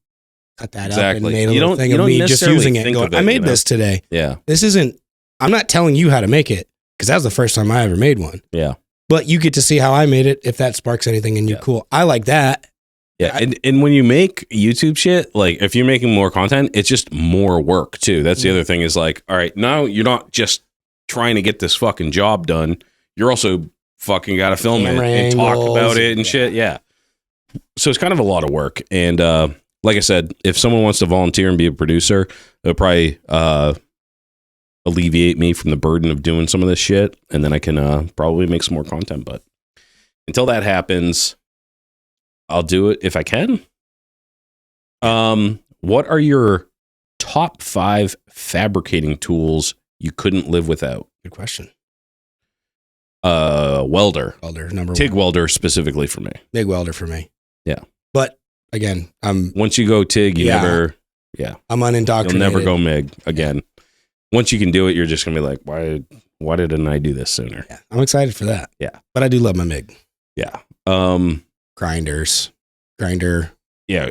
cut that up and made a little thing of me just using it. Going, I made this today. Yeah. I'm not telling you how to make it because that was the first time I ever made one. Yeah. But you get to see how I made it if that sparks anything in you. Yeah. Cool. I like that. Yeah. And when you make YouTube shit, like if you're making more content, it's just more work too. That's the other thing is like, all right, now you're not just trying to get this fucking job done. You're also fucking got to film Camera it and talk angles about it and and- shit. Yeah. So it's kind of a lot of work. And like I said, if someone wants to volunteer and be a producer, it'll probably alleviate me from the burden of doing some of this shit. And then I can probably make some more content. But until that happens, I'll do it if I can. What are your top 5 fabricating tools you couldn't live without? Good question. Welder. Welder, number TIG one. welder specifically for me. Big welder for me. Yeah. But again, Once you go TIG, you Yeah. never, I'm you'll unindoctrinated. never go MIG again. Once you can do it, you're just gonna be like, why didn't I do this sooner? Yeah, I'm excited for that. Yeah. But I do love my MIG. Yeah. Grinder. Yeah.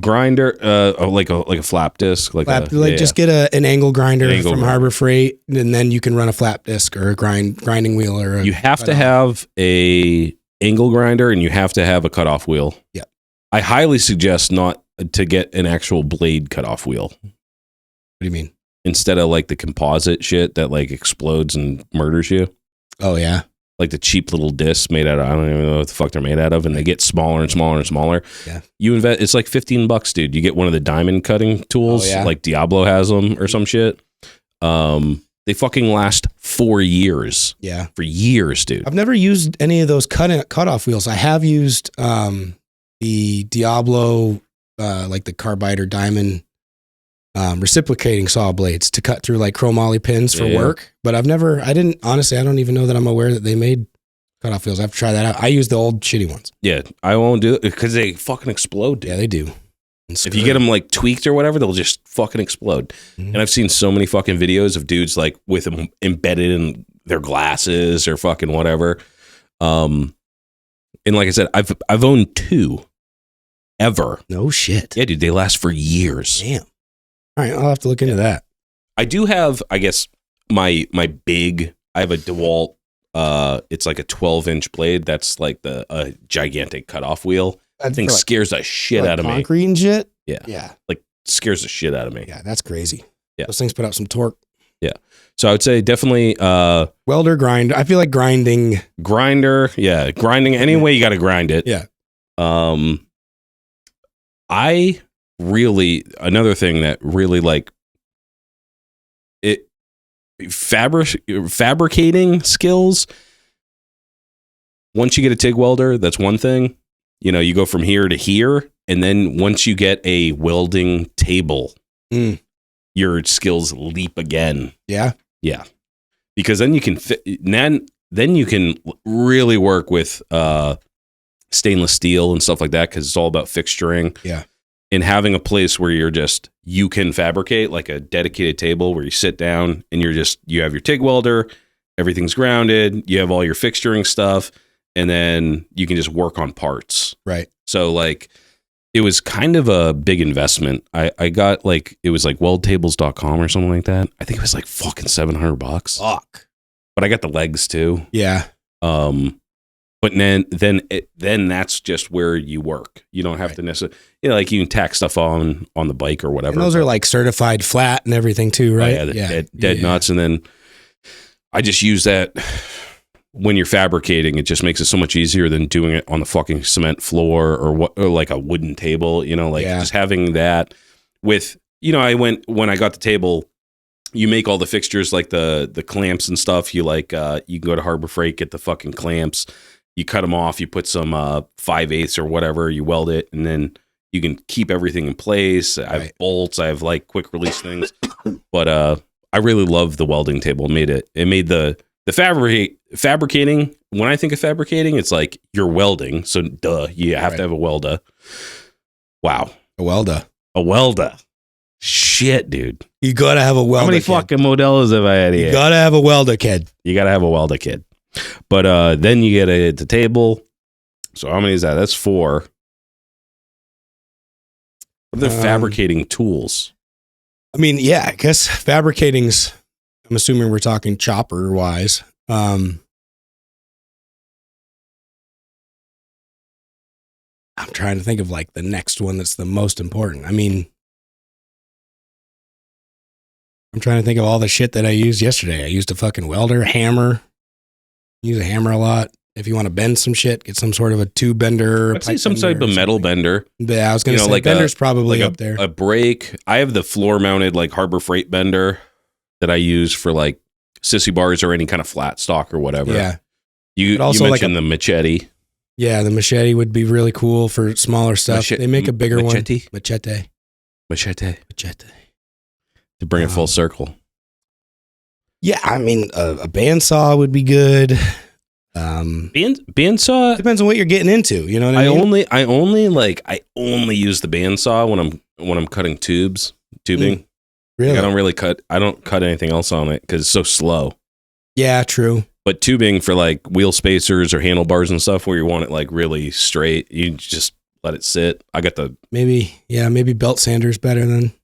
Grinder. Like a flap disc. Just get an angle grinder An angle from grinder. Harbor Freight, and then you can run a flap disc or a grinding wheel or You have to have a angle grinder and you have to have a cutoff wheel. Yeah. I highly suggest not to get an actual blade cutoff wheel What do you mean? instead of like the composite shit that like explodes and murders you. Oh yeah. Like the cheap little discs made out of, I don't even know what the fuck they're made out of, and they get smaller and smaller and smaller. Yeah. You invest, it's like $15, dude. You get one of the diamond cutting tools, Oh, yeah. like Diablo has them or some shit. They fucking last 4 years. Yeah. For years, dude. I've never used any of those cutoff wheels. I have used the Diablo, like the carbide or diamond reciprocating saw blades to cut through like chromoly pins for Yeah. work. But I don't even know that I'm aware that they made cutoff wheels. I have to try that out. I use the old shitty ones. Yeah, I won't do it because they fucking explode, dude. Yeah, they do. If you get them like tweaked or whatever, they'll just fucking explode. Mhm. And I've seen so many fucking videos of dudes like with them embedded in their glasses or fucking whatever. And like I said, I've owned 2 ever. No shit. Yeah, dude, they last for years. Damn. All right, I'll have to look into that. I do have, I guess, my big. I have a DeWalt. It's like a 12-inch blade. That's like a gigantic cutoff wheel. That thing scares the shit out of me. Concrete and shit? Yeah. Yeah. Like scares the shit out of me. Yeah, that's crazy. Yeah. Those things put out some torque. So I would say definitely Welder, grind. I feel like grinding. grinder. Yeah, grinding. Any way you got to grind it. Yeah. I really, another thing that really like it, fabricating skills. Once you get a TIG welder, that's one thing. You know, you go from here to here, and then once you get a welding table, your skills leap again. Yeah. Yeah, because then you can then you can really work with stainless steel and stuff like that because it's all about fixturing. Yeah, and having a place where you can fabricate, like a dedicated table where you sit down and you have your TIG welder, everything's grounded, you have all your fixturing stuff, and then you can just work on parts. right. So like, it was kind of a big investment. I got like, it was like weldtables.com or something like that. I think it was like fucking $700. Fuck. But I got the legs too. Yeah. But then that's just where you work. You don't have to necessarily, like you can tack stuff on the bike or whatever. And those are like certified flat and everything too, right? Oh, yeah, dead nuts. And then I just use that when you're fabricating. It just makes it so much easier than doing it on the fucking cement floor or like a wooden table, just having that with, when I got the table, you make all the fixtures, like the clamps and stuff. You you can go to Harbor Freight, get the fucking clamps, you cut them off, you put some 5/8 or whatever, you weld it, and then you can keep everything in place. I have bolts, I have like quick release things, but I really love the welding table. It made the fabricating. When I think of fabricating, it's like you're welding, so duh, you have to have a welder. Wow, A welder. Shit, dude. You gotta have a welder. How many kid. fucking models have I had here? You gotta have a welder, kid. You gotta have a welder kid. But then you get the table. So how many is that? That's 4. What are the fabricating tools? I mean, yeah, I guess fabricating's, I'm assuming we're talking chopper wise. I'm trying to think of like the next one that's the most important. I mean, I'm trying to think of all the shit that I used yesterday. I used a fucking welder, hammer, Use a hammer a lot. If you want to bend some shit, get some sort of a tube bender. I'd say some type of metal bender. Yeah, I was going to say like bender's probably like up there. A brake. I have the floor mounted like Harbor Freight bender that I use for like sissy bars or any kind of flat stock or whatever. Yeah. You mentioned the machete. Yeah, the machete would be really cool for smaller stuff. They make a bigger one. Machete. To To bring it full circle. Yeah, I mean, a bandsaw would be good. Bandsaw Depends on what you're getting into. You know what I mean? I only use the bandsaw when I'm cutting tubing. Really? Like I don't cut anything else on it because it's so slow. Yeah, true. But tubing for like wheel spacers or handlebars and stuff where you want it like really straight, you just let it sit. I got the maybe belt sander's better than.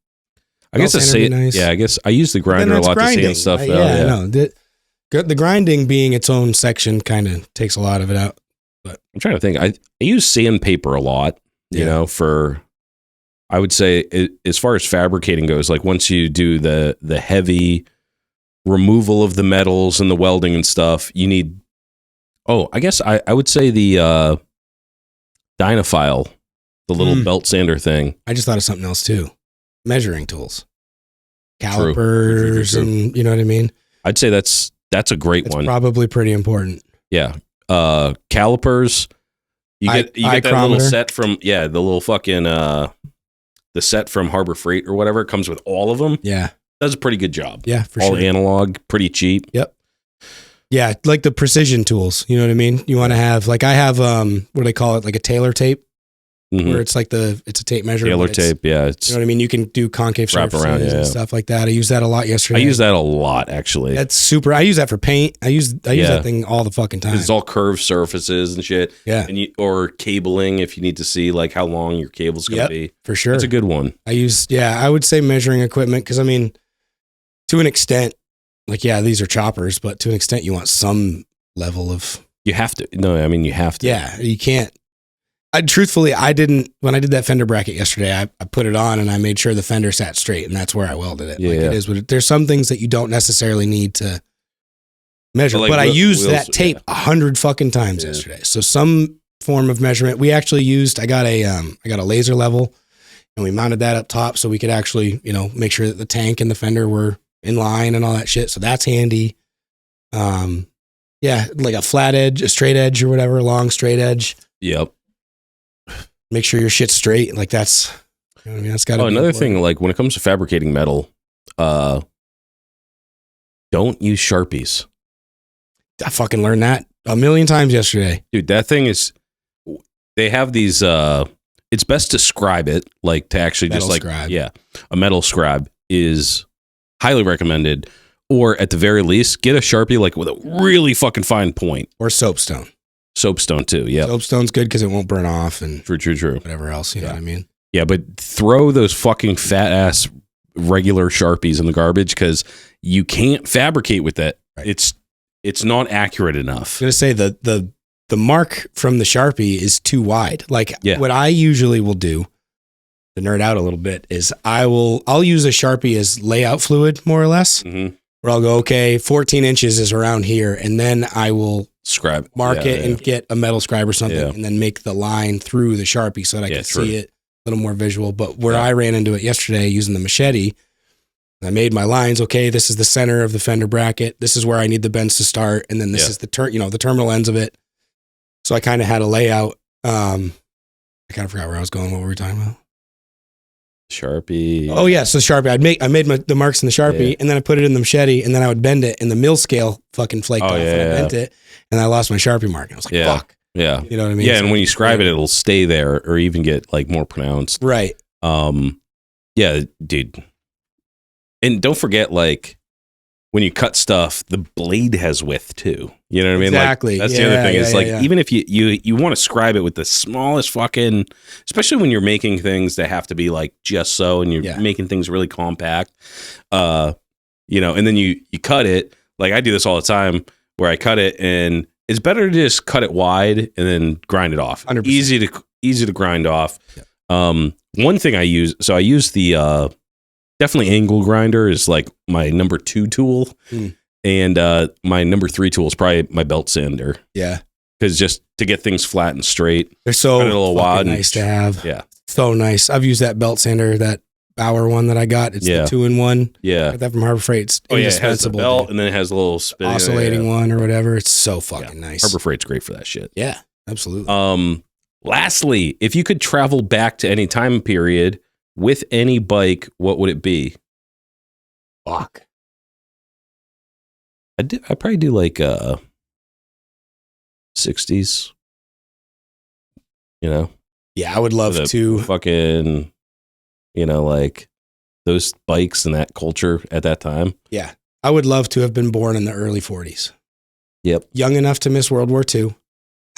I guess nice. Yeah, I guess I use the grinder a lot to sand stuff. Yeah, no, the grinding being its own section kind of takes a lot of it out. But I'm trying to think. I use sandpaper a lot. You know, for I would say as far as fabricating goes, like once you do the heavy removal of the metals and the welding and stuff, you need. Oh, I guess I would say the Dynaphile, the little belt sander thing. I just thought of something else too. Measuring tools, calipers, and you know what I mean. I'd say that's a great one. Probably pretty important. Yeah, calipers. You get that little set from the little fucking the set from Harbor Freight or whatever. It comes with all of them. Yeah, does a pretty good job. Yeah, for all sure. Analog, pretty cheap. Yep. Yeah, like the precision tools. You know what I mean. You want to have like I have what do they call it? Like a Taylor tape. Where it's like it's a tape measure. Taylor tape, yeah. You know what I mean? You can do concave surfaces and stuff like that. I use that a lot yesterday. I use that a lot, actually. That's super. I use that for paint. I use that thing all the fucking time. It's all curved surfaces and shit. Yeah. Or cabling if you need to see like how long your cable's going to be. For sure. It's a good one. I would say measuring equipment because, I mean, to an extent, like, yeah, these are choppers, but to an extent, you want some level of. You have to. No, I mean, you have to. Yeah, you can't. Truthfully, when I did that fender bracket yesterday, I put it on and I made sure the fender sat straight, and that's where I welded it. Yeah. Like it is what there's some things that you don't necessarily need to measure, but I used that tape 100 fucking times yesterday. So some form of measurement. We actually used. I got a laser level, and we mounted that up top so we could actually make sure that the tank and the fender were in line and all that shit. So that's handy. Yeah, like a flat edge, a straight edge, or whatever, a long straight edge. Yep. Make sure your shit's straight. Like that's, that's got to be another thing. Like when it comes to fabricating metal, don't use Sharpies. I fucking learned that a million times yesterday. Dude, that thing is, they have these, it's best to scribe it, like to actually metal just like, scribe. Yeah, a metal scribe is highly recommended. Or at the very least, get a Sharpie like with a really fucking fine point. Or soapstone. Soapstone too, yeah. Soapstone's good because it won't burn off and true. Whatever else, you know what I mean? Yeah, but throw those fucking fat ass regular Sharpies in the garbage because you can't fabricate with that. Right. It's not accurate enough. I was gonna say the mark from the Sharpie is too wide. Like what I usually will do, to nerd out a little bit, is I'll use a Sharpie as layout fluid more or less. Mm-hmm. Where I'll go, okay, 14 inches is around here, and then I will mark it and get a metal scribe or something, and then make the line through the Sharpie so that I can see it a little more visual. But where I ran into it yesterday using the machete, I made my lines. Okay, this is the center of the fender bracket. This is where I need the bends to start, and then this is the the terminal ends of it. So I kind of had a layout. I kind of forgot where I was going. What were we talking about? Sharpie. Oh yeah, so Sharpie. I made the marks in the Sharpie, and then I put it in the machete, and then I would bend it, and the mill scale fucking flaked off, and I bent it, and I lost my Sharpie mark. And I was like, fuck. Yeah. You know what I mean? Yeah, and when you scribe it, it'll stay there or even get like more pronounced. Right. Yeah, dude. And don't forget, like, when you cut stuff, the blade has width too. You know what I mean? Exactly. Like, that's the other thing. Is like even if you want to scribe it with the smallest fucking, especially when you're making things that have to be like just so, and you're making things really compact, and then you cut it. Like I do this all the time, where I cut it, and it's better to just cut it wide and then grind it off. 100%. Easy to grind off. Yeah. One thing I use the definitely angle grinder is like my number 2 tool. And my number 3 tool is probably my belt sander. Yeah. Because just to get things flat and straight. They're so a little wad nice to have. Yeah. So nice. I've used that belt sander, that Bauer one that I got. It's the 2-in-1. Yeah. Got that from Harbor Freight. It's it has the belt dude. and then it has a little spin. Oscillating one or whatever. It's so fucking nice. Harbor Freight's great for that shit. Yeah, absolutely. Lastly, if you could travel back to any time period with any bike, what would it be? Fuck. I'd probably do like 60s. You know? Yeah, I would love to. Fucking, you know, like those bikes and that culture at that time. Yeah. I would love to have been born in the early 40s. Yep. Young enough to miss World War II.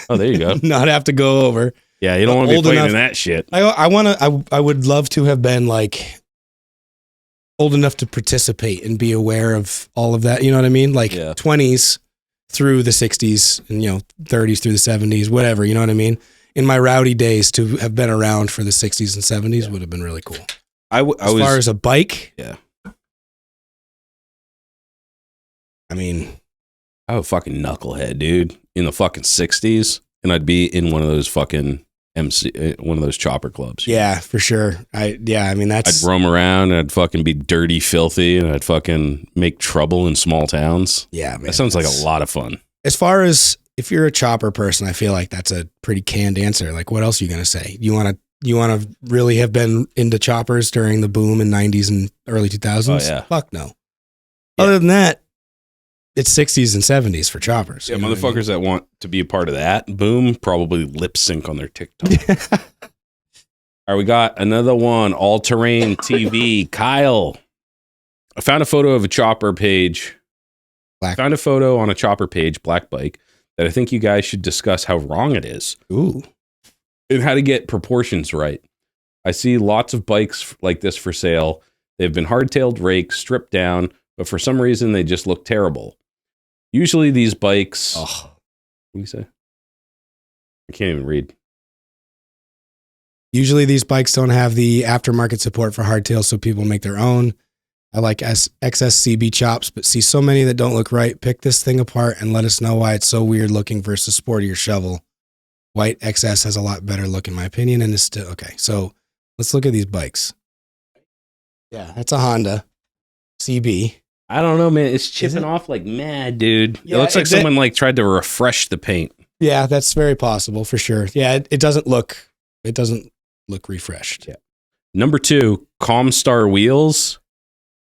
Oh, there you go. Not have to go over. Yeah, you don't want to be playing in that shit. I would love to have been like old enough to participate and be aware of all of that. You know what I mean? Like 20s through the 60s and, 30s through the 70s, whatever. You know what I mean? In my rowdy days, to have been around for the 60s and 70s would have been really cool. As far as a bike, I mean, I'm a fucking knucklehead, dude, in the fucking 60s, and I'd be in one of those fucking one of those chopper clubs. Yeah, for sure. I mean, that's... I'd roam around and I'd fucking be dirty, filthy, and I'd fucking make trouble in small towns. Yeah, man. That sounds like a lot of fun. As far as if you're a chopper person, I feel like that's a pretty canned answer. Like, what else are you going to say? You want to really have been into choppers during the boom in 90s and early 2000s? Oh, yeah. Fuck no. Yeah. Other than that, it's 60s and 70s for choppers. Yeah, motherfuckers that want to be a part of that boom probably lip sync on their TikTok. All right, we got another one, all-terrain TV. Kyle, I found a photo of a chopper page. Found a photo on a chopper page, black bike, that I think you guys should discuss how wrong it is. Ooh. And how to get proportions right. I see lots of bikes like this for sale. They've been hardtailed, raked, stripped down, but for some reason they just look terrible. Usually these bikes... What do you say? I can't even read. Usually these bikes don't have the aftermarket support for hardtails, so people make their own. I like XSCB chops, but see so many that don't look right. Pick this thing apart and let us know why it's so weird looking versus sportier shovel. White XS has a lot better look in my opinion, and is still... Okay, so let's look at these bikes. Yeah, that's a Honda CB. I don't know, man. It's chipping off like mad, dude. Yeah, it looks like someone like tried to refresh the paint. Yeah, that's very possible for sure. Yeah, it doesn't look refreshed. Yeah. Number 2, Comstar wheels.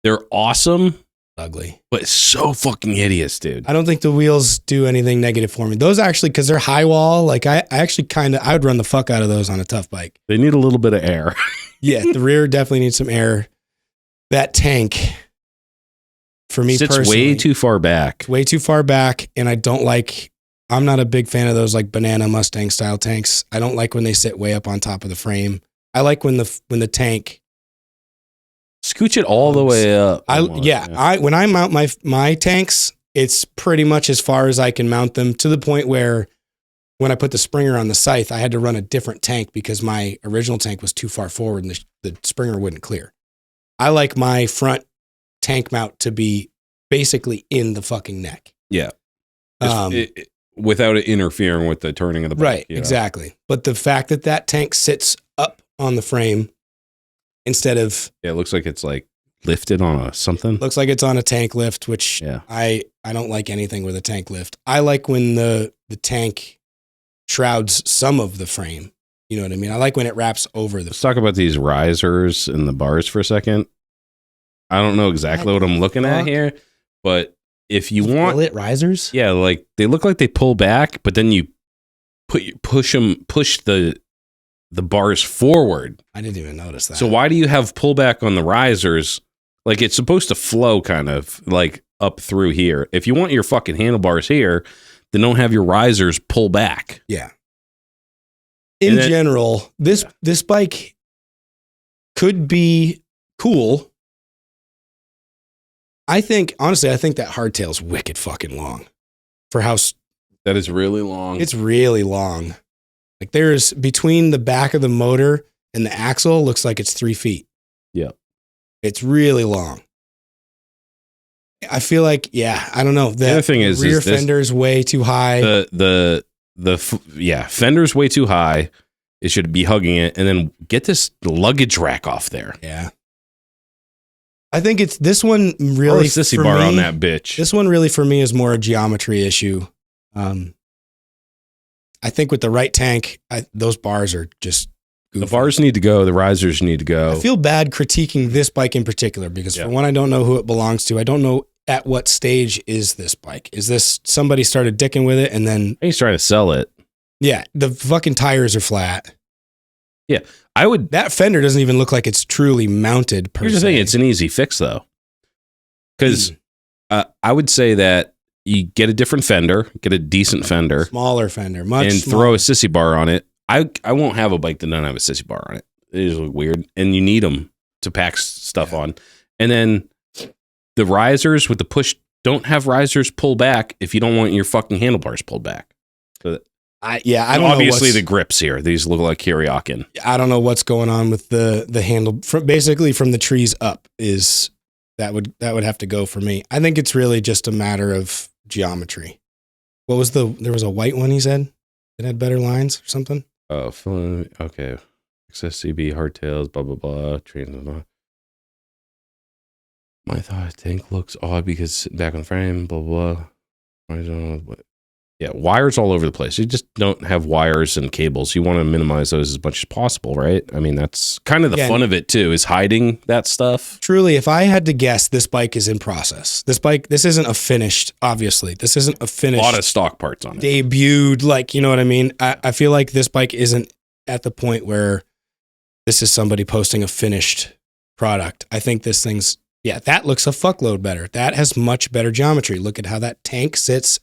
They're awesome. Ugly. But it's so fucking hideous, dude. I don't think the wheels do anything negative for me. Those actually, because they're high wall, like I would run the fuck out of those on a tough bike. They need a little bit of air. Yeah, the rear definitely needs some air. That tank, for me sits personally, way too far back. Way too far back, and I'm not a big fan of those like banana Mustang style tanks. I don't like when they sit way up on top of the frame. I like when the tank... Scooch it all the way up. When I mount my tanks, it's pretty much as far as I can mount them, to the point where when I put the Springer on the scythe, I had to run a different tank because my original tank was too far forward and the Springer wouldn't clear. I like my front tank mount to be basically in the fucking neck. Yeah. Without it interfering with the turning of the bike. Right, exactly. But the fact that tank sits up on the frame instead of... Yeah, it looks like it's like lifted on something. Looks like it's on a tank lift, which I don't like anything with a tank lift. I like when the tank shrouds some of the frame. You know what I mean? I like when it wraps over the... Let's talk about these risers and the bars for a second. I don't know exactly what I'm looking at here, but if you want... Billet risers? Yeah, like they look like they pull back, but then you push the bars forward. I didn't even notice that. So why do you have pullback on the risers? Like it's supposed to flow kind of like up through here. If you want your fucking handlebars here, then don't have your risers pull back. Yeah. In general, this bike could be cool. Honestly, I think that hardtail's wicked fucking long for how... That is really long. It's really long. Like there's between the back of the motor and the axle, looks like it's 3 feet. Yeah. It's really long. I feel like, yeah, I don't know. The other thing is rear this, fender's way too high. Fender's way too high. It should be hugging it, and then get this luggage rack off there. Yeah. I think it's this one really Or a sissy bar on that bitch. This one really for me is more a geometry issue. I think with the right tank, those bars are just goofy. The bars need to go. The risers need to go. I feel bad critiquing this bike in particular because for one, I don't know who it belongs to. I don't know at what stage is this bike. Is this somebody started dicking with it and then He's trying to sell it. Yeah, the fucking tires are flat. Yeah, that fender doesn't even look like it's truly mounted per se. Here's the thing, it's an easy fix though. Because I would say that you get a different fender, get a decent fender. Smaller fender, much and smaller. throw a sissy bar on it. I won't have a bike that doesn't have a sissy bar on it. It is weird. And you need them to pack stuff on. And then the risers with the push don't have risers pull back if you don't want your fucking handlebars pulled back. So I don't know. Obviously, the grips here, these look like Kiryakin. I don't know what's going on with the handle. Basically, from the trees up is that would have to go for me. I think it's really just a matter of geometry. What was there was a white one he said that had better lines or something? Oh, okay. XSCB, hardtails, blah, blah, blah. Trains, blah. My thought tank looks odd because it's sitting back on the frame, blah, blah. I don't know what. Yeah, wires all over the place. You just don't have wires and cables. You want to minimize those as much as possible, right? I mean, that's kind of the fun of it too, is hiding that stuff. Truly, if I had to guess, this bike is in process. This isn't a finished, obviously. This isn't a finished. A lot of stock parts on it. Debuted, like, you know what I mean? I feel like this bike isn't at the point where this is somebody posting a finished product. I think this thing's, that looks a fuckload better. That has much better geometry. Look at how that tank sits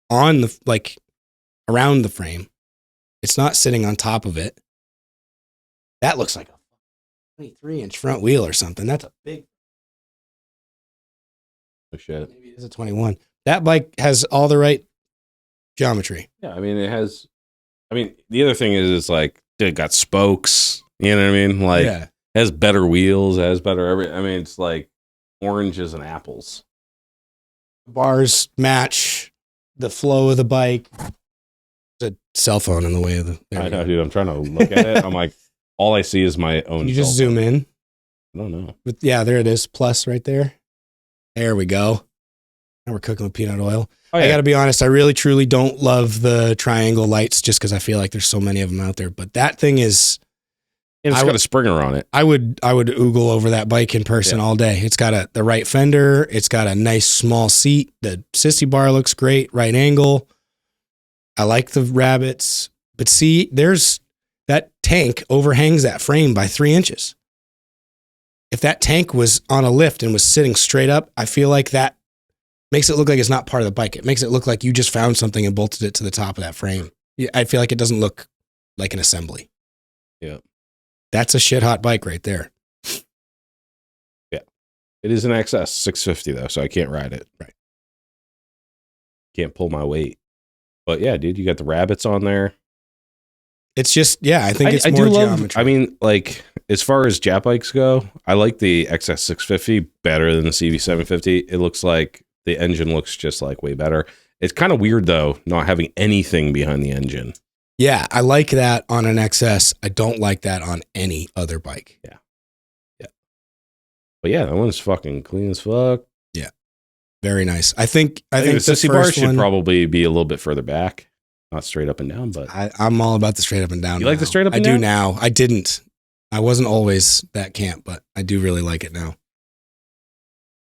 on the, around the frame. It's not sitting on top of it. That looks like a 23-inch front wheel or something. That's a big. Oh, shit. Maybe it is a 21. That bike has all the right geometry. Yeah, I mean, the other thing is, it's like, it got spokes. You know what I mean? Like, it has better wheels, it has better everything. I mean, it's like oranges and apples. Bars match the flow of the bike. There's a cell phone in the way of the. I know, dude. I'm trying to look at it. I'm like, all I see is my own. Can you just zoom in? I don't know. But there it is. Plus right there. There we go. Now we're cooking with peanut oil. Oh, yeah. I got to be honest. I really, truly don't love the triangle lights just because I feel like there's so many of them out there. But that thing is. And it's got a Springer on it. I would oogle over that bike in person all day. It's got the right fender. It's got a nice small seat. The sissy bar looks great. Right angle. I like the rabbits. But see, there's that tank overhangs that frame by 3 inches. If that tank was on a lift and was sitting straight up, I feel like that makes it look like it's not part of the bike. It makes it look like you just found something and bolted it to the top of that frame. I feel like it doesn't look like an assembly. Yeah. That's a shit hot bike right there. Yeah. It is an XS 650 though, so I can't ride it. Right. Can't pull my weight. But yeah, dude, you got the rabbits on there. It's just, I think it's more geometry. I mean, like, as far as Jap bikes go, I like the XS 650 better than the CV 750. It looks like the engine looks just like way better. It's kind of weird though, not having anything behind the engine. Yeah, I like that on an XS. I don't like that on any other bike. Yeah. But yeah, that one's fucking clean as fuck. Yeah. Very nice. I think the sissy bar should probably be a little bit further back. Not straight up and down, but I'm all about the straight up and down. You like the straight up and down? I do now. I didn't. I wasn't always that camp, but I do really like it now.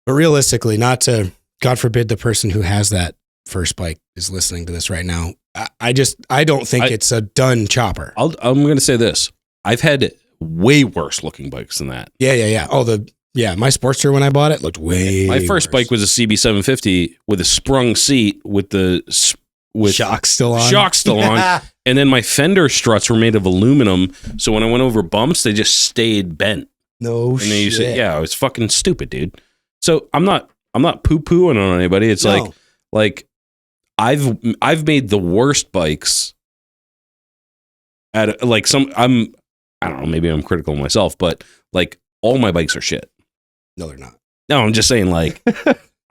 But realistically, not to, God forbid, the person who has that first bike is listening to this right now. I don't think it's a done chopper. I'm going to say this. I've had way worse looking bikes than that. Yeah. Oh, my Sportster when I bought it looked way My first worse. bike was a CB 750 with a sprung seat with shock still on. And then my fender struts were made of aluminum. So when I went over bumps, they just stayed bent. No and shit. It was fucking stupid, dude. So I'm not poo-pooing on anybody. It's like I've made the worst bikes at like I don't know, maybe I'm critical of myself, but like all my bikes are shit. No, they're not. No, I'm just saying like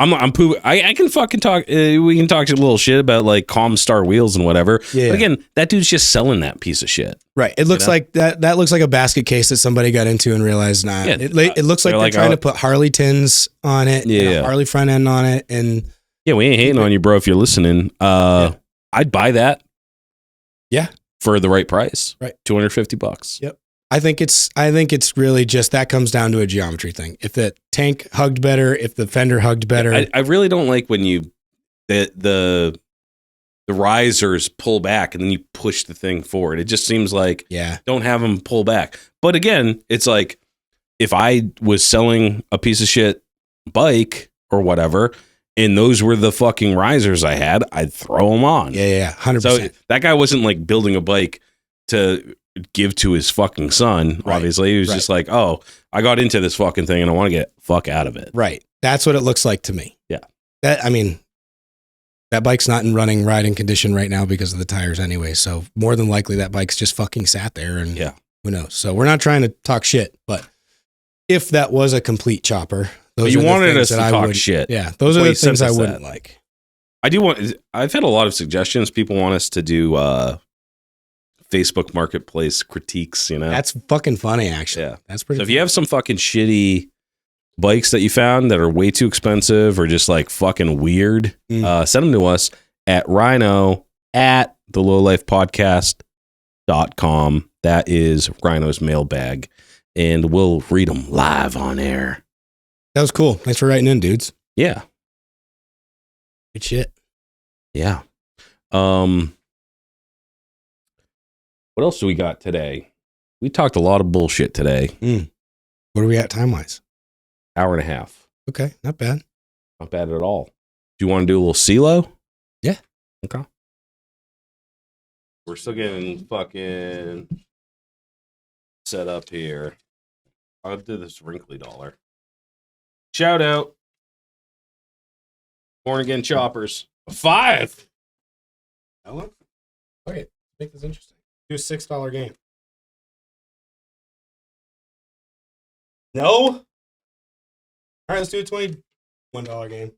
I'm poop. I can fucking talk. We can talk a little shit about like Comstar wheels and whatever. Yeah. But again, that dude's just selling that piece of shit. Right. It looks like that looks like a basket case that somebody got into and realized not. Yeah, It looks like they're trying to put Harley tins on it, and a Harley front end on it, and yeah, we ain't hating on you, bro. If you're listening, I'd buy that. Yeah, for the right price. Right, $250. Yep. I think it's really just that comes down to a geometry thing. If the tank hugged better, if the fender hugged better. I really don't like when the risers pull back and then you push the thing forward. It just seems like don't have them pull back. But again, it's like if I was selling a piece of shit bike or whatever, and those were the fucking risers I had, I'd throw them on. Yeah, 100%. So that guy wasn't like building a bike to give to his fucking son, obviously. He was just like, oh, I got into this fucking thing and I want to get fuck out of it. Right. That's what it looks like to me. Yeah. That bike's not in running riding condition right now because of the tires anyway. So more than likely that bike's just fucking sat there and who knows. So we're not trying to talk shit, but if that was a complete chopper, those you wanted us to talk shit. Yeah. Those are the things I wouldn't like. I've had a lot of suggestions. People want us to do Facebook Marketplace critiques, That's fucking funny, actually. Yeah. That's pretty So if you have some fucking shitty bikes that you found that are way too expensive or just like fucking weird, send them to us at Ryno at thelowlifepodcast.com. That is Ryno's mailbag. And we'll read them live on air. That was cool. Thanks for writing in, dudes. Yeah. Good shit. Yeah. What else do we got today? We talked a lot of bullshit today. What are we at time-wise? Hour and a half. Okay, not bad. Not bad at all. Do you want to do a little Cee-Lo? Yeah. Okay. We're still getting fucking set up here. I'll do this wrinkly dollar. Shout out. Born Again Choppers. 5. Okay, make this interesting. Do a $6 game. No? All right, let's do a $21 game.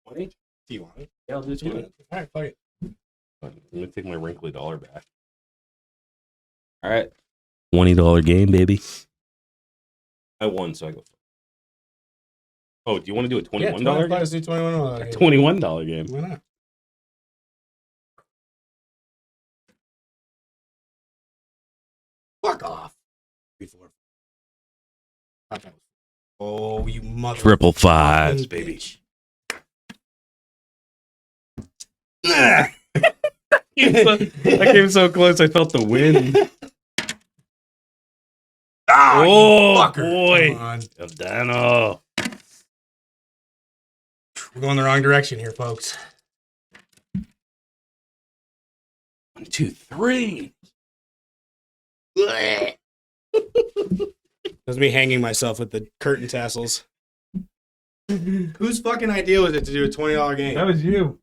20? Do you want it? Yeah, I'll do 20. All right, fuck it. I'm going to take my wrinkly dollar back. All right. $20 game, baby. I won, so I go. Oh, do you want to do a $21 game? Let's do $21 game. $21 game. Why not? Fuck off. Before. Oh, you mother. Triple fives, baby. I came so close, I felt the wind. Oh, boy. Come on. Dano. We're going the wrong direction here, folks. 1, 2, 3. That's me hanging myself with the curtain tassels. Whose fucking idea was it to do a $20 game? That was you.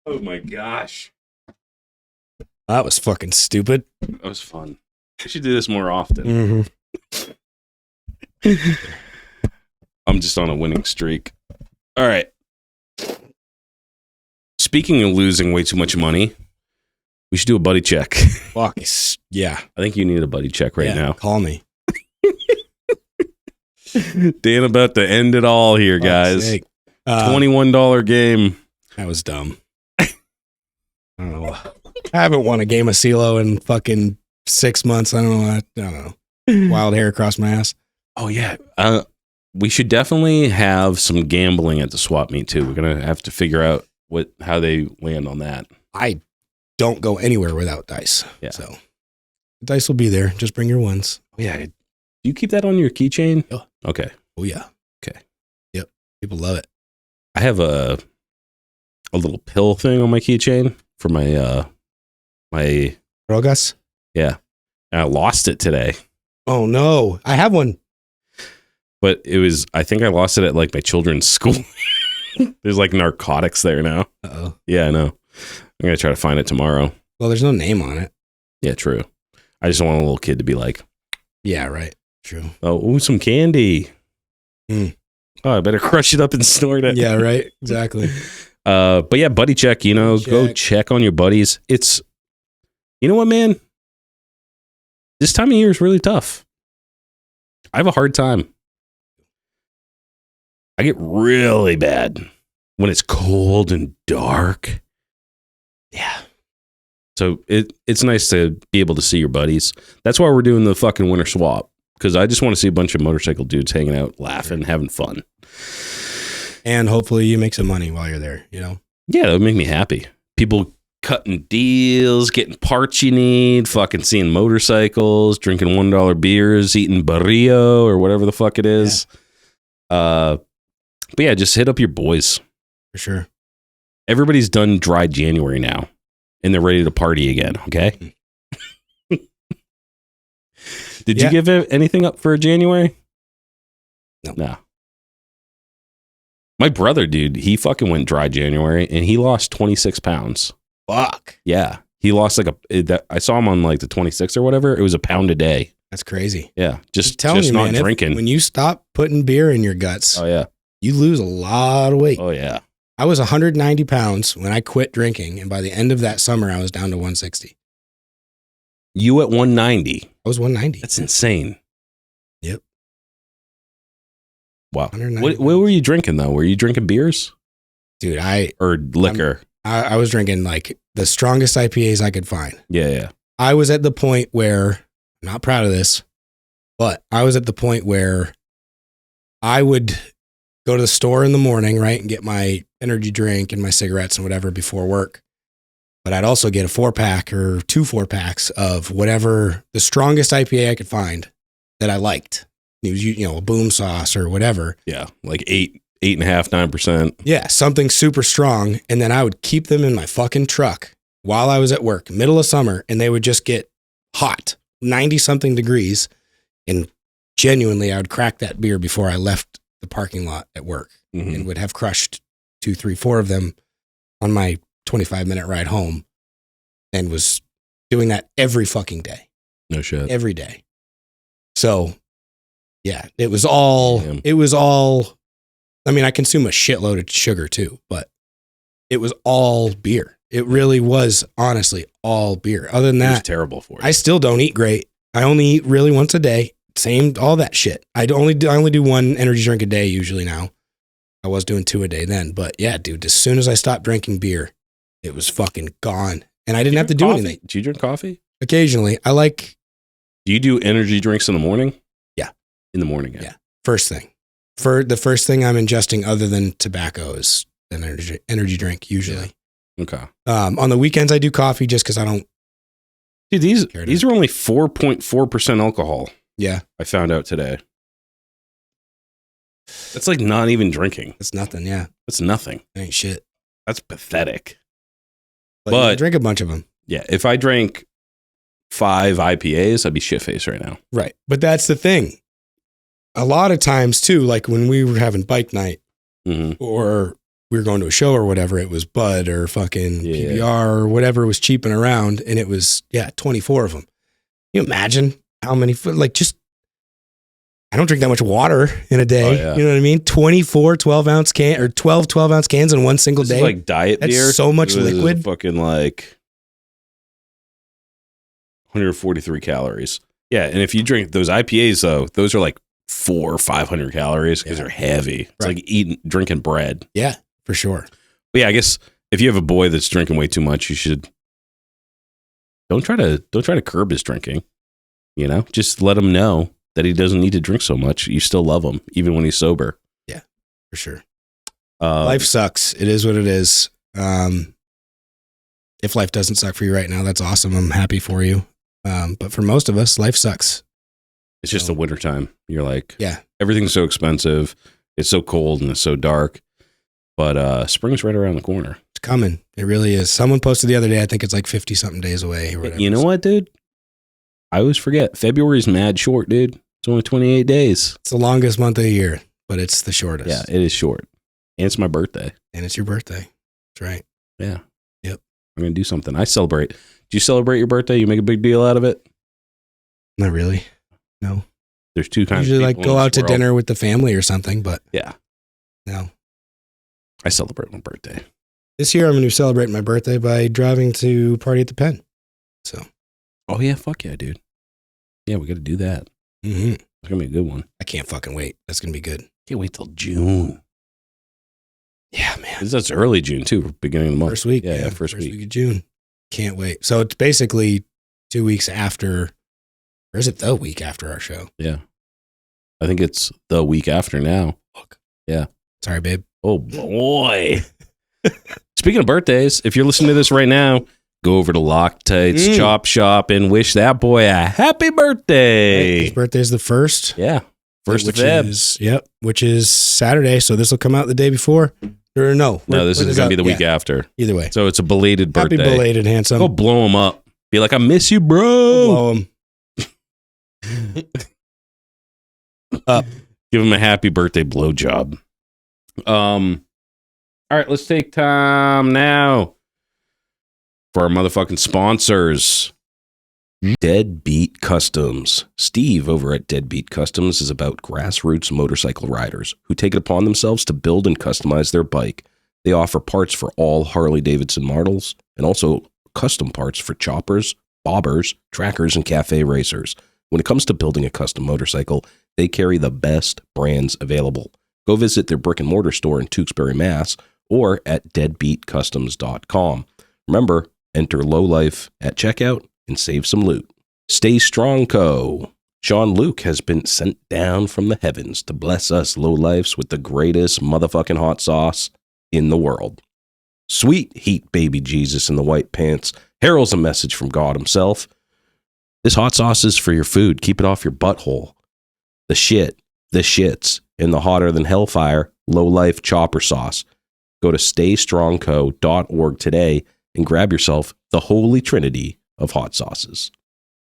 Oh my gosh. That was fucking stupid. That was fun. We should do this more often. I'm just on a winning streak. All right. Speaking of losing way too much money, we should do a buddy check. Fuck. Yeah. I think you need a buddy check right now. Call me. Dan about to end it all here, guys. $21 game. That was dumb. I don't know. I haven't won a game of Cee-Lo in fucking 6 months. I don't know. Wild hair across my ass. Oh, yeah. We should definitely have some gambling at the swap meet, too. We're going to have to figure out how they land on that. I don't go anywhere without dice. Yeah. So the dice will be there. Just bring your ones. Oh, yeah. Do you keep that on your keychain? Oh. Okay. Oh, yeah. Okay. Yep. People love it. I have a little pill thing on my keychain for my Rogas? Yeah. And I lost it today. Oh, no. I have one. But I think I lost it at like my children's school. There's like narcotics there now. Uh-oh. Yeah, I know. I'm going to try to find it tomorrow. Well, there's no name on it. Yeah, true. I just don't want a little kid to be like, Yeah, right. True. Oh, ooh, some candy. Mm. Oh, I better crush it up and snort it. Yeah, right. Exactly. But yeah, buddy check, you know, go check on your buddies. It's, you know what, man? This time of year is really tough. I have a hard time. I get really bad when it's cold and dark. Yeah. So it's nice to be able to see your buddies. That's why we're doing the fucking winter swap. Because I just want to see a bunch of motorcycle dudes hanging out, laughing, having fun. And hopefully you make some money while you're there, you know? Yeah, that would make me happy. People cutting deals, getting parts you need, fucking seeing motorcycles, drinking $1 beers, eating burrito or whatever the fuck it is. Yeah. But yeah, just hit up your boys. For sure. Everybody's done dry January now, and they're ready to party again, okay? Did you give anything up for January? No. My brother, dude, he fucking went dry January, and he lost 26 pounds. Fuck. Yeah. He lost I saw him on like the 26th or whatever. It was a pound a day. That's crazy. Yeah. Just not man, drinking. When you stop putting beer in your guts. Oh, yeah. You lose a lot of weight. Oh, yeah. I was 190 pounds when I quit drinking, and by the end of that summer, I was down to 160. You at 190? I was 190. That's insane. Yep. Wow. What were you drinking, though? Were you drinking beers? Dude, or liquor? I was drinking, like, the strongest IPAs I could find. Yeah, yeah. I was at the point where, I'm not proud of this, but I was at the point where I would go to the store in the morning, right, and get my energy drink and my cigarettes and whatever before work. But I'd also get a 4-pack or 2 4-packs of whatever the strongest IPA I could find that I liked. It was, you know, a boom sauce or whatever. Yeah, like 8.5%, 9%. Yeah, something super strong. And then I would keep them in my fucking truck while I was at work, middle of summer, and they would just get hot, 90-something degrees. And genuinely, I would crack that beer before I left the parking lot at work and would have crushed 2, 3, 4 of them on my 25-minute ride home, and was doing that every fucking day. No shit. Every day. So, yeah, it was all, I mean, I consume a shitload of sugar too, but it was all beer. It really was honestly all beer. Other than that, it's terrible for you. I still don't eat great. I only eat really once a day. Same, all that shit. I only do 1 energy drink a day usually now. I was doing 2 a day then, but yeah, dude, as soon as I stopped drinking beer, it was fucking gone. And I didn't have to do anything. Do you drink coffee? Occasionally. Do you do energy drinks in the morning? Yeah. In the morning, yeah. First thing. For the first thing I'm ingesting other than tobacco is an energy drink usually. Yeah. Okay. On the weekends I do coffee just because I don't. Dude, these are only 4.4% alcohol. Yeah. I found out today. That's like not even drinking. It's nothing, yeah. That's nothing. It ain't shit. That's pathetic. But I drink a bunch of them. Yeah, if I drank 5 IPAs, I'd be shit-faced right now. Right. But that's the thing. A lot of times, too, like when we were having bike night or we were going to a show or whatever, it was Bud or fucking PBR or whatever was cheaping around, and it was, 24 of them. Can you imagine how many, I don't drink that much water in a day. Oh, yeah. You know what I mean? 24 12-ounce can or 12 12-ounce cans in one single day. Is like diet beer. That's so much liquid. Fucking like 143 calories. Yeah, and if you drink those IPAs though, those are like 400 or 500 calories because they're heavy. It's like drinking bread. Yeah, for sure. But yeah, I guess if you have a boy that's drinking way too much, you should don't try to curb his drinking. You know, just let him know that he doesn't need to drink so much. You still love him, even when he's sober. Yeah, for sure. Life sucks. It is what it is. If life doesn't suck for you right now, that's awesome. I'm happy for you. But for most of us, life sucks. It's just the wintertime. You're like, yeah, everything's so expensive. It's so cold and it's so dark. But spring's right around the corner. It's coming. It really is. Someone posted the other day, I think it's like 50-something days away or whatever. You know what, dude? I always forget. February's mad short, dude. It's only 28 days. It's the longest month of the year, but it's the shortest. Yeah, it is short. And it's my birthday. And it's your birthday. That's right. Yeah. Yep. I'm going to do something. I celebrate. Do you celebrate your birthday? You make a big deal out of it? Not really. No. There's two kinds Usually of like people go in out this to world. dinner with the family or something, but Yeah. no. I celebrate my birthday. This year I'm going to celebrate my birthday by driving to party at the Pen. So. Oh, yeah. Fuck yeah, dude. Yeah, we got to do that. Mm-hmm. It's going to be a good one. I can't fucking wait. That's going to be good. Can't wait till June. Yeah, man. That's early June, too. Beginning of the month. First week. Yeah, first week. of June. Can't wait. So it's basically 2 weeks after, or is it the week after our show? Yeah. I think it's the week after now. Look. Yeah. Sorry, babe. Oh, boy. Speaking of birthdays, if you're listening to this right now, go over to Loctite's Chop Shop and wish that boy a happy birthday. His birthday's the 1st. Yeah. First of which Feb. is, yep, which is Saturday. So this will come out the day before. Or no. No, this is going to be the week after. Either way. So it's a belated birthday. Happy belated, handsome. Go blow him up. Be like, I miss you, bro. Blow him. Up. Give him a happy birthday blowjob. All right, let's take time now for our motherfucking sponsors. Deadbeat Customs. Steve over at Deadbeat Customs is about grassroots motorcycle riders who take it upon themselves to build and customize their bike. They offer parts for all Harley-Davidson models and also custom parts for choppers, bobbers, trackers, and cafe racers. When it comes to building a custom motorcycle, they carry the best brands available. Go visit their brick and mortar store in Tewksbury, Mass, or at deadbeatcustoms.com. Remember, enter Lowlife at checkout and save some loot. Stay Strong Co. Sean Luke has been sent down from the heavens to bless us lowlifes with the greatest motherfucking hot sauce in the world. Sweet heat baby Jesus in the white pants heralds a message from God himself. This hot sauce is for your food. Keep it off your butthole. The shits in the hotter than hellfire lowlife chopper sauce. Go to staystrongco.org today and grab yourself the holy trinity of hot sauces.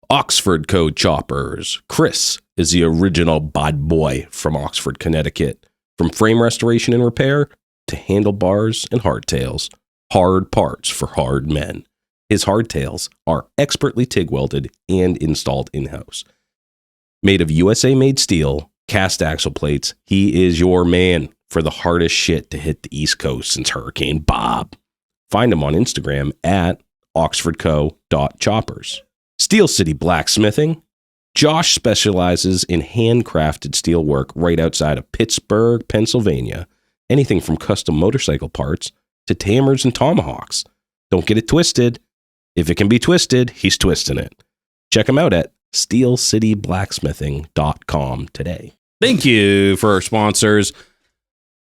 Oxford Code Choppers. Chris is the original bad boy from Oxford, Connecticut. From frame restoration and repair to handlebars and hardtails. Hard parts for hard men. His hardtails are expertly TIG welded and installed in-house. Made of USA-made steel, cast axle plates, he is your man for the hardest shit to hit the East Coast since Hurricane Bob. Find him on Instagram at oxfordco.choppers. Steel City Blacksmithing. Josh specializes in handcrafted steel work right outside of Pittsburgh, Pennsylvania. Anything from custom motorcycle parts to hammers and tomahawks. Don't get it twisted. If it can be twisted, he's twisting it. Check him out at steelcityblacksmithing.com today. Thank you for our sponsors.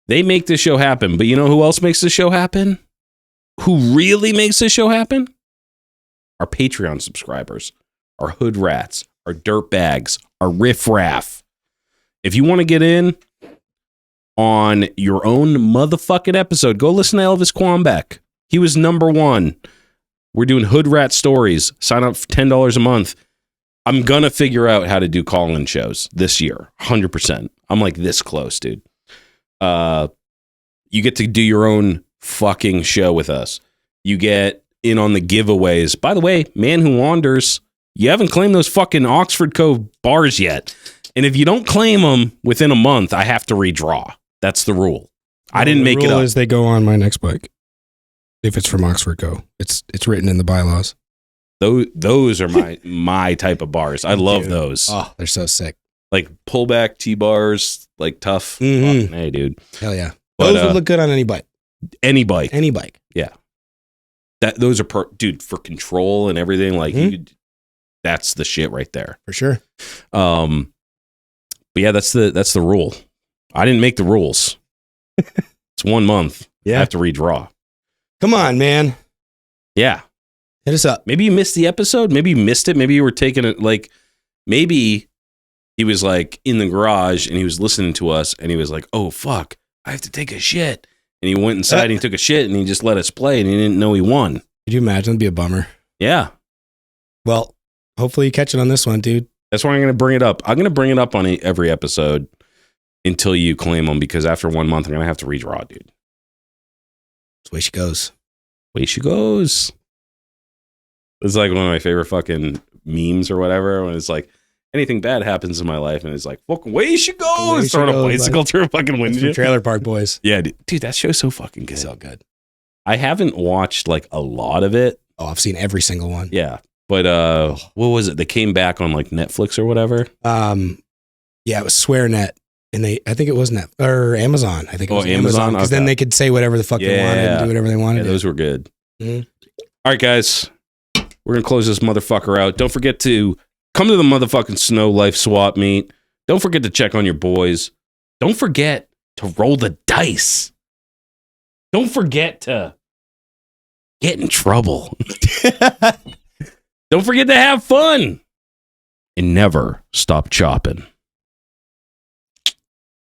They make this show happen. But you know who else makes this show happen? Who really makes this show happen? Our Patreon subscribers, our hood rats, our dirt bags, our riffraff. If you want to get in on your own motherfucking episode, go listen to Elvis Quambeck. He was number one. We're doing hood rat stories. Sign up for $10 a month. I'm going to figure out how to do call-in shows this year. 100%. I'm like this close, dude. You get to do your own fucking show with us. You get in on the giveaways. By the way, Man Who Wanders, you haven't claimed those fucking Oxford Cove bars yet. And if you don't claim them within a month, I have to redraw. That's the rule. I didn't make it up. The rule is they go on my next bike. If it's from Oxford Co. It's written in the bylaws. Those are my type of bars. I love those. Oh, they're so sick. Like pullback T-bars, like tough. Mhm. Fucking hey, dude. Hell yeah. But, Those would look good on any bike. Any bike. Any bike. Yeah. Those are dude, for control and everything. Like that's the shit right there. For sure. But yeah, that's the rule. I didn't make the rules. It's 1 month. Yeah. I have to redraw. Come on, man. Yeah. Hit us up. Maybe you missed the episode. Maybe you missed it. Maybe you were taking it like, maybe he was like in the garage and he was listening to us and he was like, oh, fuck, I have to take a shit. And he went inside and he took a shit and he just let us play and he didn't know he won. Could you imagine? It'd be a bummer. Yeah. Well, hopefully you catch it on this one, dude. That's why I'm going to bring it up. I'm going to bring it up on every episode until you claim them, because after 1 month, I'm going to have to redraw, dude. That's the way she goes. Way she goes. It's like one of my favorite fucking memes or whatever. When it's like, anything bad happens in my life, and it's like, fucking way you should go. Away And you start a should go, bicycle through a fucking It's from windshield. Trailer Park Boys. Yeah, dude, that show's so fucking good. So good. I haven't watched like a lot of it. Oh, I've seen every single one. Yeah. But what was it? They came back on like Netflix or whatever. Yeah, it was SwearNet, and I think it was Net or Amazon. I think it was Amazon? because then Okay. they could say whatever the fuck they wanted and do whatever they wanted. Yeah, those were good. Mhm. All right, guys. We're going to close this motherfucker out. Don't forget to come to the motherfucking Snow Life swap meet. Don't forget to check on your boys. Don't forget to roll the dice. Don't forget to get in trouble. Don't forget to have fun. And never stop chopping.